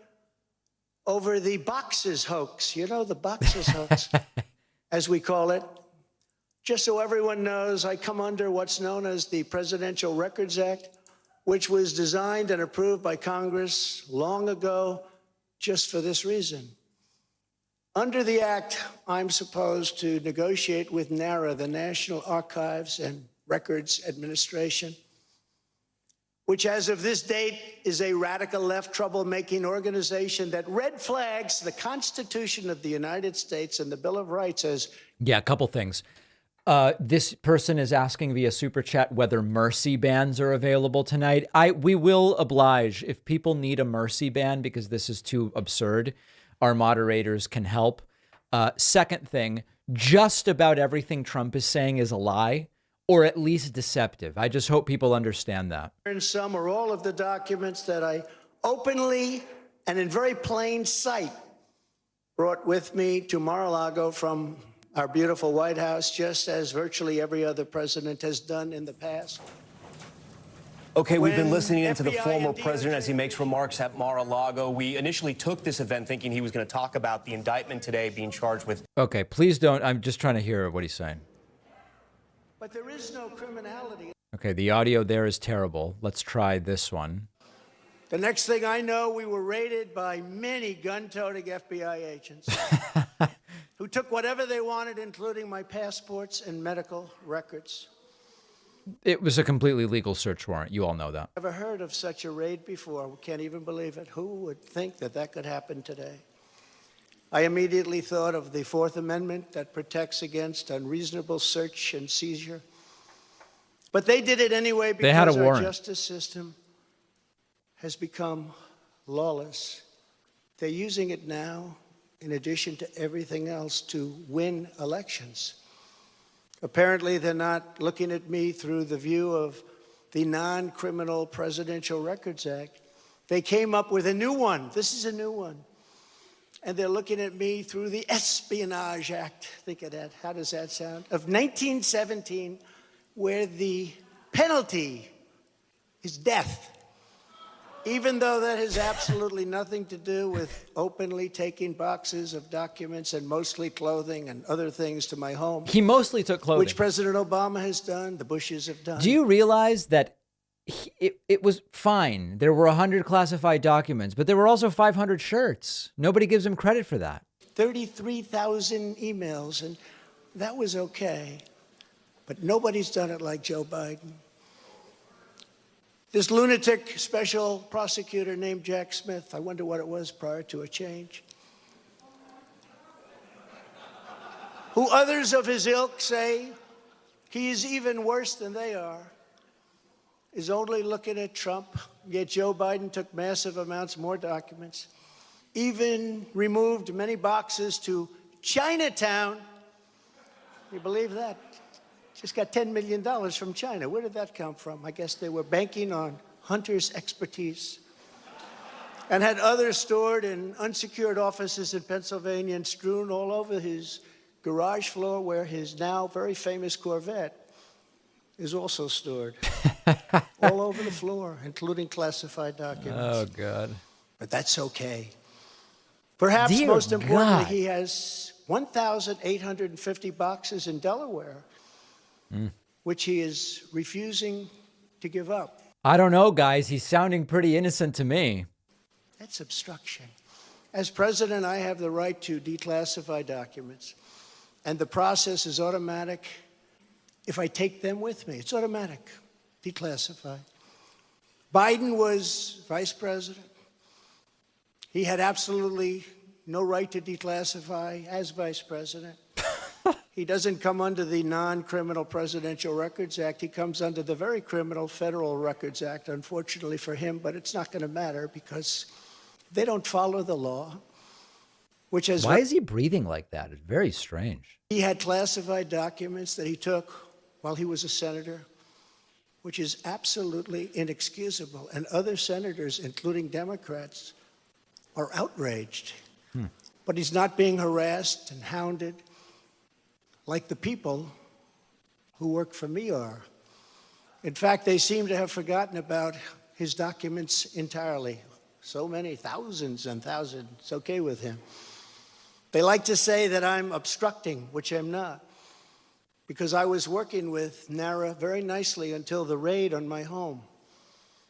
over the boxes hoax. You know, the boxes hoax, as we call it. Just so everyone knows, I come under what's known as the Presidential Records Act, which was designed and approved by Congress long ago just for this reason. Under the act, I'm supposed to negotiate with NARA, the National Archives and Records Administration, which as of this date is a radical left troublemaking organization that red flags the Constitution of the United States and the Bill of Rights as... Yeah, a couple things. This person is asking via Super Chat whether mercy bans are available tonight. We will oblige if people need a mercy ban because this is too absurd. Our moderators can help. Second thing, just about everything Trump is saying is a lie or at least deceptive. I just hope people understand that. And some or all of the documents that I openly and in very plain sight brought with me to Mar-A-Lago from our beautiful White House, just as virtually every other president has done in the past. Okay, we've been listening into the former president as he makes remarks at Mar-A-Lago. We initially took this event thinking he was going to talk about the indictment today being charged with. Okay, please don't. I'm just trying to hear what he's saying. But there is no criminality. Okay, the audio there is terrible. Let's try this one. The next thing I know, we were raided by many gun-toting FBI agents who took whatever they wanted, including my passports and medical records. It was a completely legal search warrant. You all know that. Never heard of such a raid before. We can't even believe it. Who would think that that could happen today? I immediately thought of the Fourth Amendment that protects against unreasonable search and seizure. But they did it anyway because they had a our warrant. Justice system has become lawless. They're using it now, in addition to everything else, to win elections. Apparently, they're not looking at me through the view of the Non-Criminal Presidential Records Act. They came up with a new one. This is a new one. And they're looking at me through the Espionage Act. Think of that. How does that sound? Of 1917, where the penalty is death. Even though that has absolutely nothing to do with openly taking boxes of documents and mostly clothing and other things to my home. He mostly took clothing. Which President Obama has done, the Bushes have done. Do you realize that it was fine? There were 100 classified documents, but there were also 500 shirts. Nobody gives him credit for that. 33,000 emails, and that was okay. But nobody's done it like Joe Biden. This lunatic special prosecutor named Jack Smith, I wonder what it was prior to a change, who others of his ilk say he is even worse than they are, is only looking at Trump, yet Joe Biden took massive amounts more documents, even removed many boxes to Chinatown. You believe that? Just got $10 million from China. Where did that come from? I guess they were banking on hunter's expertise and had others stored in unsecured offices in Pennsylvania and strewn all over his garage floor where his now very famous Corvette is also stored. All over the floor, including classified documents. Oh, God. But that's okay. Perhaps Dear most importantly, God. he has 1,850 boxes in Delaware, which he is refusing to give up. I don't know, guys. He's sounding pretty innocent to me. That's obstruction. As president, I have the right to declassify documents, and the process is automatic. If I take them with me, it's automatic, declassify. Biden was vice president. He had absolutely no right to declassify as vice president. He doesn't come under the non-criminal Presidential Records Act. He comes under the very criminal Federal Records Act, unfortunately for him, but it's not going to matter because they don't follow the law, which has... Why is he breathing like that? It's very strange. He had classified documents that he took while he was a senator, which is absolutely inexcusable. And other senators, including Democrats, are outraged. But he's not being harassed and hounded like the people who work for me are. In fact, they seem to have forgotten about his documents entirely. So many, thousands and thousands. It's okay with him. They like to say that I'm obstructing, which I'm not, because I was working with NARA very nicely until the raid on my home.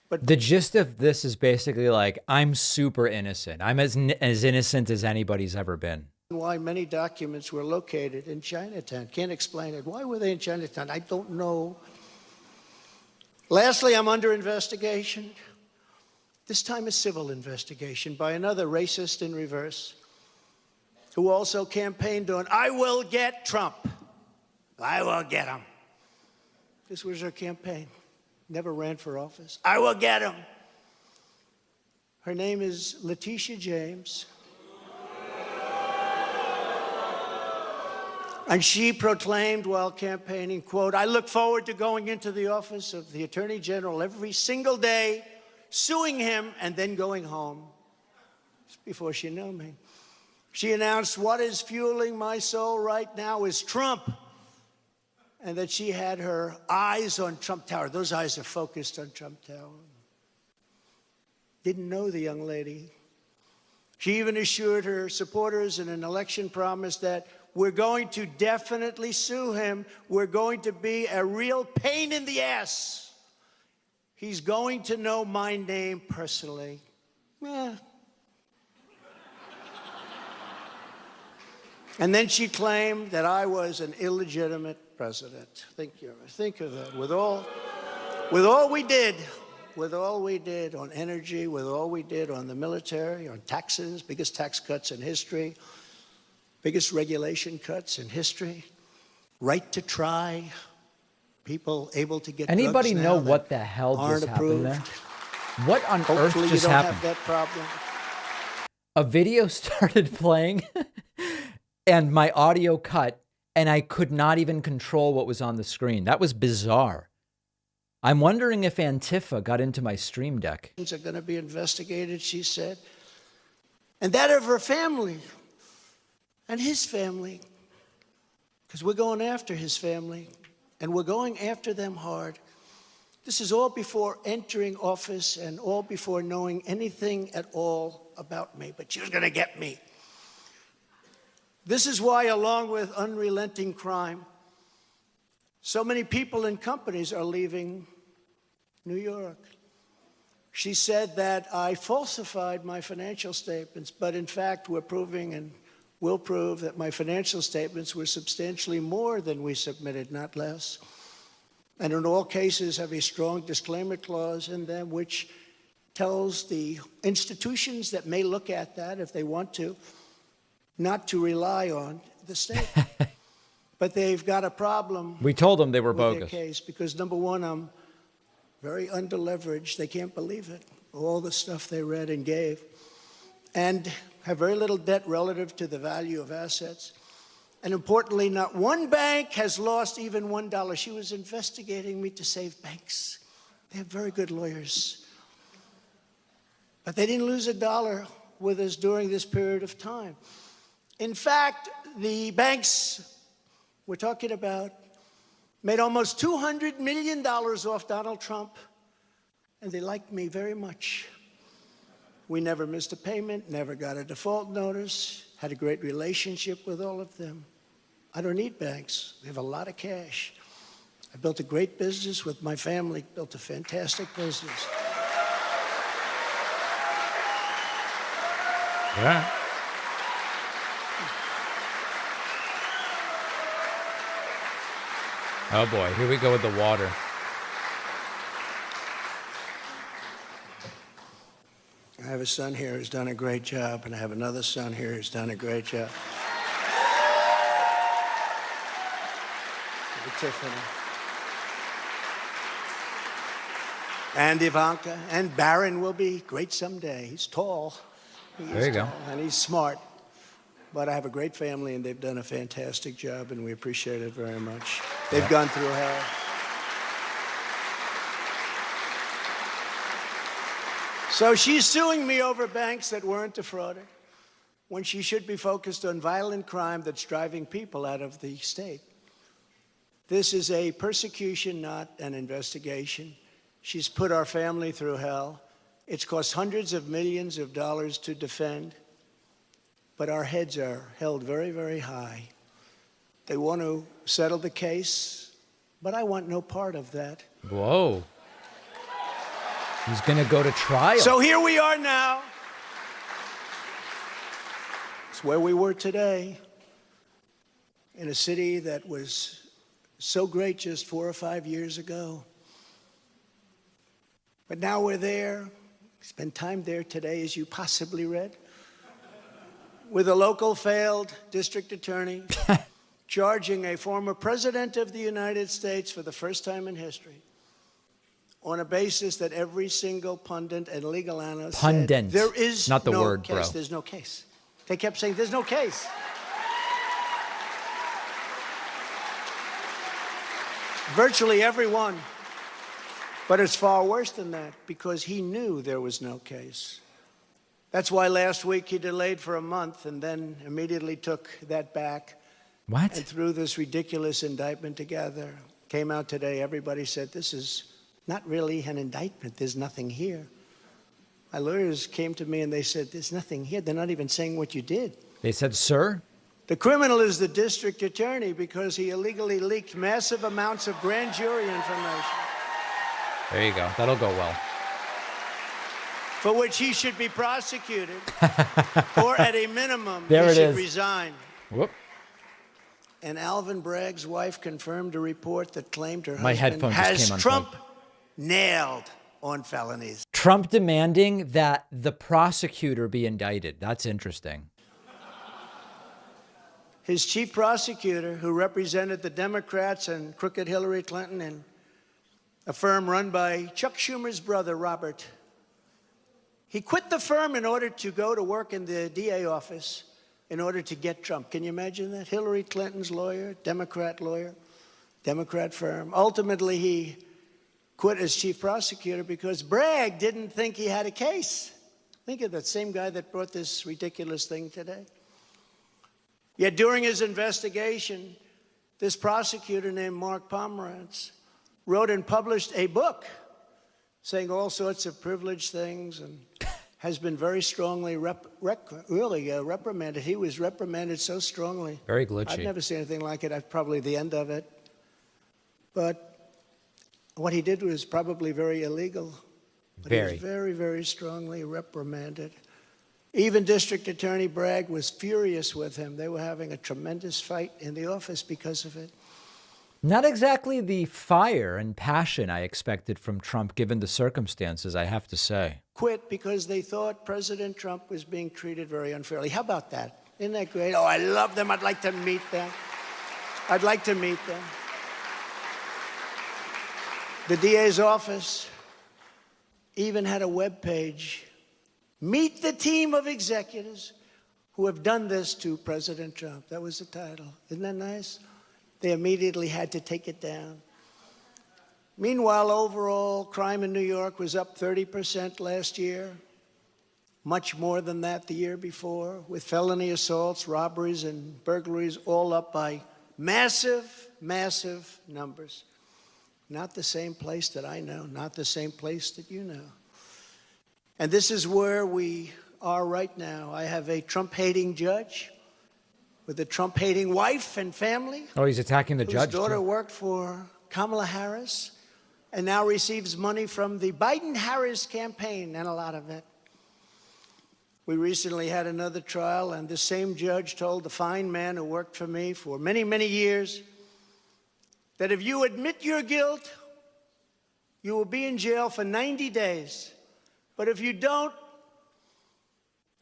But the gist of this is basically like, I'm super innocent. I'm as innocent as anybody's ever been. Why many documents were located in Chinatown. Can't explain it. Why were they in Chinatown? I don't know. Lastly, I'm under investigation. This time a civil investigation by another racist in reverse who also campaigned on, I will get Trump. I will get him. This was her campaign. Never ran for office. I will get him. Her name is Letitia James. And she proclaimed while campaigning, quote, I look forward to going into the office of the Attorney General every single day, suing him, and then going home. Just before she knew me. She announced, what is fueling my soul right now is Trump. And that she had her eyes on Trump Tower. Those eyes are focused on Trump Tower. Didn't know the young lady. She even assured her supporters in an election promise that we're going to definitely sue him. We're going to be a real pain in the ass. He's going to know my name personally. And then she claimed that I was an illegitimate president. Think of that. With all we did on energy, with all we did on the military, on taxes, biggest tax cuts in history, biggest regulation cuts in history, right to try, people able to get Anybody drugs know now what the hell aren't just happened there? approved. What on Hopefully earth just you don't happened? have that problem. A video started playing and my audio cut and I could not even control what was on the screen. That was bizarre. I'm wondering if Antifa got into my stream deck. Are going to be investigated, she said, and that of her family and his family, because we're going after his family and we're going after them hard. This is all before entering office and all before knowing anything at all about me, but she was going to get me. This is why, along with unrelenting crime, so many people and companies are leaving New York. She said that I falsified my financial statements, but in fact, we're proving and will prove that my financial statements were substantially more than we submitted, not less. And in all cases, have a strong disclaimer clause in them, which tells the institutions that may look at that if they want to, not to rely on the state. But they've got a problem. We told them they were with their bogus. case because, number one, I'm very underleveraged. They can't believe it. All the stuff they read and gave. And have very little debt relative to the value of assets. And importantly, not one bank has lost even $1. She was investigating me to save banks. They have very good lawyers. But they didn't lose a dollar with us during this period of time. In fact, the banks we're talking about made almost $200 million off Donald Trump, and they liked me very much. We never missed a payment, never got a default notice, had a great relationship with all of them. I don't need banks. They have a lot of cash. I built a great business with my family, built a fantastic business. Yeah. Oh boy, here we go with the water. I have a son here who's done a great job, and I have another son here who's done a great job. Tiffany. And Ivanka. And Barron will be great someday. He's tall. There you go. And he's smart. But I have a great family, and they've done a fantastic job, and we appreciate it very much. They've gone through hell. So she's suing me over banks that weren't defrauded, when she should be focused on violent crime that's driving people out of the state. This is a persecution, not an investigation. She's put our family through hell. It's cost hundreds of millions of dollars to defend, but our heads are held very, very high. They want to settle the case, but I want no part of that. Whoa. He's going to go to trial. So here we are now. It's where we were today, in a city that was so great just 4 or 5 years ago. But now we're there. Spent time there today, as you possibly read, with a local failed district attorney charging a former president of the United States for the first time in history on a basis that every single pundit and legal analyst said, there is not the no word, case. bro. There's no case. They kept saying, there's no case. Virtually everyone. But it's far worse than that, because he knew there was no case. That's why last week he delayed for a month and then immediately took that back. What? And threw this ridiculous indictment together. Came out today, everybody said, this is not really an indictment. There's nothing here. My lawyers came to me and they said, there's nothing here. They're not even saying what you did. They said, sir? The criminal is the district attorney because he illegally leaked massive amounts of grand jury information. There you go. That'll go well. For which he should be prosecuted, or at a minimum, There he it should is. resign. Whoop. And Alvin Bragg's wife confirmed a report that claimed her My husband headphone just has came Trump nailed on felonies. Trump demanding that the prosecutor be indicted. That's interesting. His chief prosecutor, who represented the Democrats and crooked Hillary Clinton in a firm run by Chuck Schumer's brother, Robert, he quit the firm in order to go to work in the DA office in order to get Trump. Can you imagine that? Hillary Clinton's lawyer, Democrat firm. Ultimately, he quit as chief prosecutor because Bragg didn't think he had a case. Think of that same guy that brought this ridiculous thing today. Yet during his investigation, this prosecutor named Mark Pomerantz wrote and published a book saying all sorts of privileged things and has been very strongly reprimanded. He was reprimanded so strongly. Very glitchy. I've never seen anything like it. That's probably the end of it. But what he did was probably very illegal. But he was very, very strongly reprimanded. Even District Attorney Bragg was furious with him. They were having a tremendous fight in the office because of it. Not exactly the fire and passion I expected from Trump, given the circumstances, I have to say. Quit because they thought President Trump was being treated very unfairly. How about that? Isn't that great? Oh, I love them. I'd like to meet them. I'd like to meet them. The DA's office even had a web page. Meet the team of executives who have done this to President Trump. That was the title. Isn't that nice? They immediately had to take it down. Meanwhile, overall crime in New York was up 30% last year. much more than that the year before, with felony assaults, robberies, and burglaries all up by massive, massive numbers. Not the same place that I know, not the same place that you know. And this is where we are right now. I have a Trump-hating judge with a Trump-hating wife and family. Oh, he's attacking the judge, His daughter too. worked for Kamala Harris and now receives money from the Biden-Harris campaign, and a lot of it. We recently had another trial, and the same judge told the fine man who worked for me for many, many years that if you admit your guilt, you will be in jail for 90 days. But if you don't,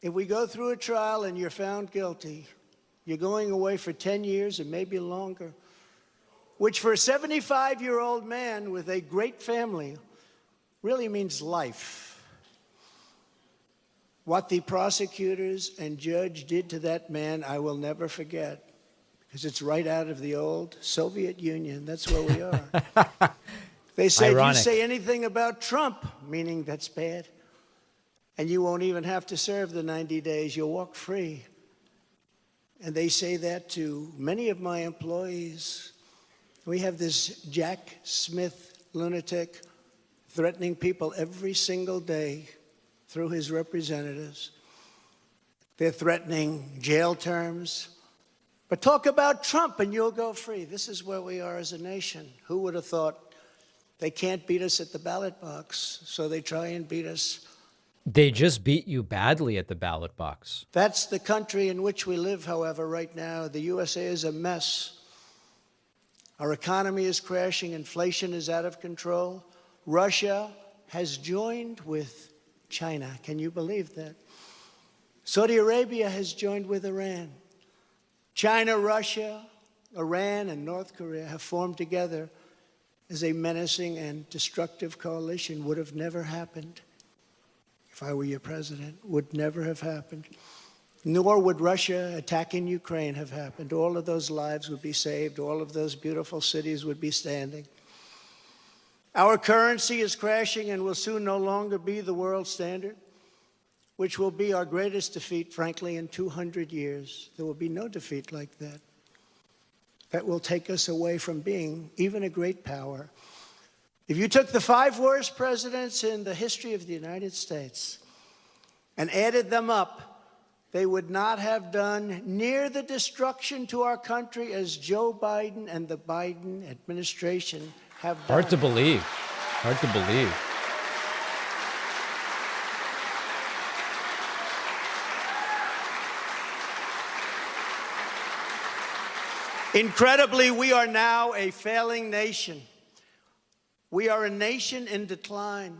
if we go through a trial and you're found guilty, you're going away for 10 years and maybe longer, which for a 75-year-old man with a great family really means life. What the prosecutors and judge did to that man, I will never forget, because it's right out of the old Soviet Union. That's where we are. They say, if you say anything about Trump, meaning that's bad, and you won't even have to serve the 90 days, you'll walk free. And they say that to many of my employees. We have this Jack Smith lunatic threatening people every single day through his representatives. They're threatening jail terms. But talk about Trump and you'll go free. This is where we are as a nation. Who would have thought they can't beat us at the ballot box, so they try and beat us? They just beat you badly at the ballot box. That's the country in which we live, however, right now. The USA is a mess. Our economy is crashing. Inflation is out of control. Russia has joined with China. Can you believe that? Saudi Arabia has joined with Iran. China, Russia, Iran, and North Korea have formed together as a menacing and destructive coalition. Would have never happened if I were your president. Would never have happened. Nor would Russia attacking Ukraine have happened. All of those lives would be saved. All of those beautiful cities would be standing. Our currency is crashing and will soon no longer be the world standard, which will be our greatest defeat, frankly, in 200 years. There will be no defeat like that. That will take us away from being even a great power. If you took the 5 worst presidents in the history of the United States and added them up, they would not have done near the destruction to our country as Joe Biden and the Biden administration have done. Hard to believe. Hard to believe. Incredibly, we are now a failing nation. We are a nation in decline.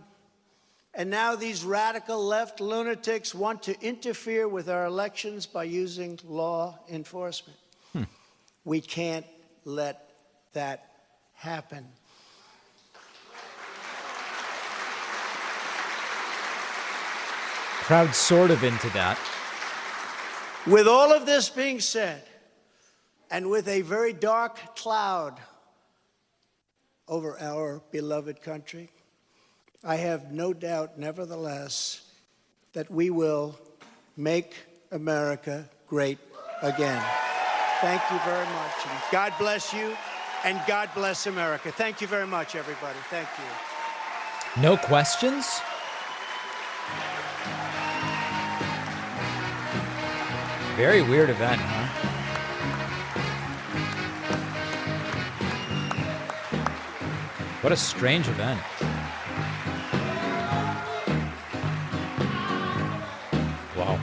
And now these radical left lunatics want to interfere with our elections by using law enforcement. We can't let that happen. Crowd sort of into that. With all of this being said, and with a very dark cloud over our beloved country, I have no doubt, nevertheless, that we will make America great again. Thank you very much. And God bless you, and God bless America. Thank you very much, everybody. Thank you. No questions? Very weird event, huh? What a strange event. Wow.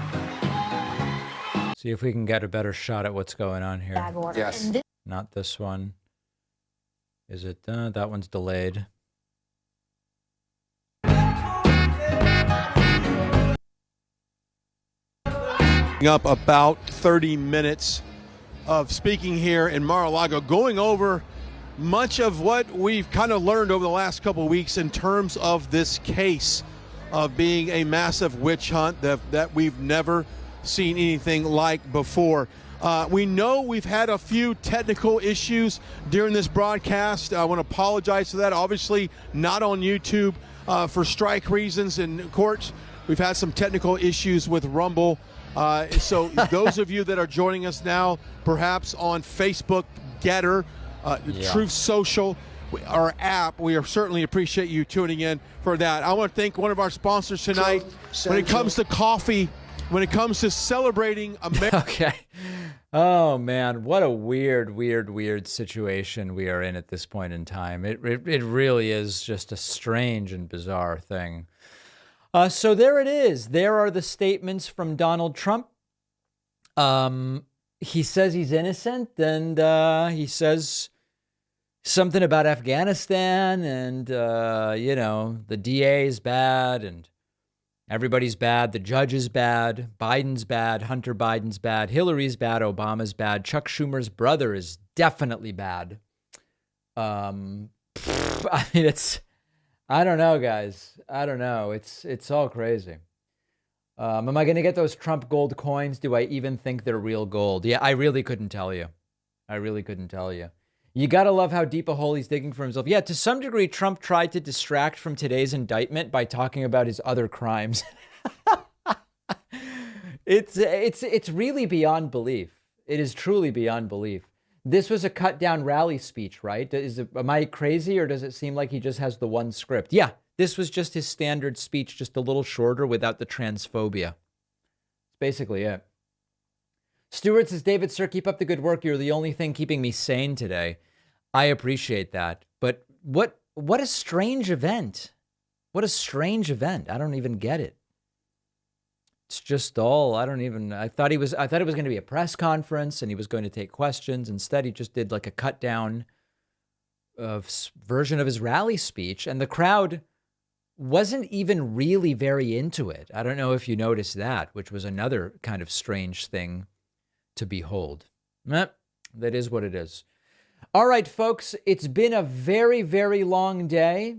See if we can get a better shot at what's going on here. Yes. Not this one. Is it? That one's delayed. Up about 30 minutes of speaking here in Mar-A-Lago, going over much of what we've kind of learned over the last couple of weeks in terms of this case of being a massive witch hunt that we've never seen anything like before. We know we've had a few technical issues during this broadcast. I want to apologize for that. Obviously not on YouTube for strike reasons, and courts We've had some technical issues with Rumble. So those of you that are joining us now, perhaps on Facebook, Getter, Truth Social, our app, we certainly appreciate you tuning in for that. I want to thank one of our sponsors tonight. When it comes to coffee, when it comes to celebrating America. Okay. Oh, man, what a weird situation we are in at this point in time. It really is just a strange and bizarre thing. So there it is. There are the statements from Donald Trump. He says he's innocent, and he says something about Afghanistan, and, the DA is bad, and everybody's bad. The judge is bad. Biden's bad. Hunter Biden's bad. Hillary's bad. Obama's bad. Chuck Schumer's brother is definitely bad. I mean, I don't know, guys. I don't know. It's all crazy. Am I going to get those Trump gold coins? Do I even think they're real gold? Yeah, I really couldn't tell you. You got to love how deep a hole he's digging for himself. Yeah, to some degree, Trump tried to distract from today's indictment by talking about his other crimes. It's really beyond belief. It is truly beyond belief. This was a cut down rally speech, right? Am I crazy, or does it seem like he just has the one script? Yeah, this was just his standard speech, just a little shorter without the transphobia. That's basically it. Stewart says, David, sir, keep up the good work. You're the only thing keeping me sane today. I appreciate that. But what a strange event. What a strange event. I don't even get it. It's just all, I thought it was going to be a press conference and he was going to take questions. Instead, he just did like a cut down version of his rally speech, and the crowd wasn't even really very into it. I don't know if you noticed that, which was another kind of strange thing to behold. That is what it is. All right, folks, it's been a very, very long day.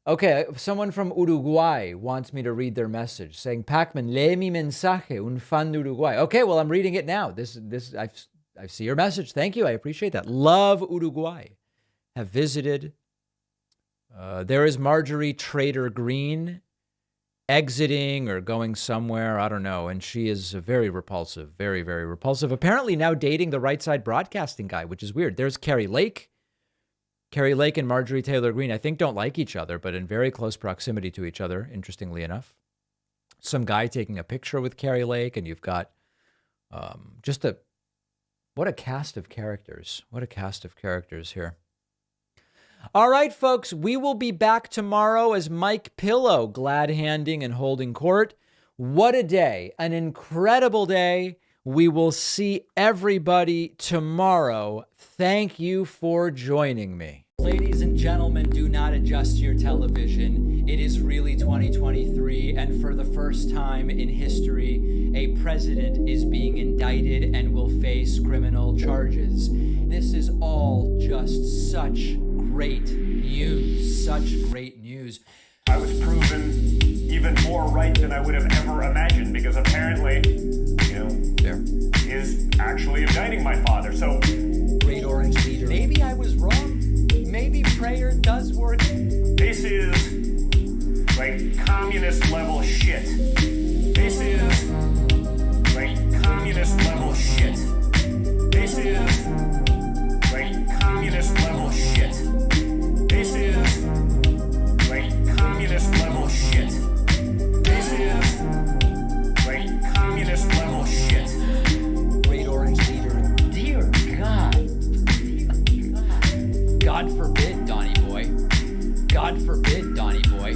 Okay, someone from Uruguay wants me to read their message, saying, Pacman, lee mi mensaje, un fan de Uruguay. Okay, well, I'm reading it now. I see your message. Thank you. I appreciate that. Love Uruguay. Have visited. There is Marjorie Trader Green exiting or going somewhere. I don't know. And she is very repulsive, very, very repulsive. Apparently now dating the Right Side Broadcasting guy, which is weird. There's Carrie Lake. Carrie Lake and Marjorie Taylor Greene, I think, don't like each other, but in very close proximity to each other, interestingly enough. Some guy taking a picture with Carrie Lake, and you've got what a cast of characters. What a cast of characters here. All right, folks, we will be back tomorrow as Mike Pillow glad-handing and holding court. What a day. An incredible day. We will see everybody tomorrow. Thank you for joining me. Ladies and gentlemen, do not adjust your television. It is really 2023, and for the first time in history, a president is being indicted and will face criminal charges. This is all just such great news. Such great news. I was proven even more right than I would have ever imagined, because apparently, is actually indicting my father. So, Great Orange Leader. Maybe I was wrong. Maybe prayer does work. This is like communist level shit. This is like communist level shit. This is like communist level shit. This is like communist level shit. This is like communist level shit. Great Orange Leader. Dear God. God forbid, Donnie boy. God forbid, Donnie boy.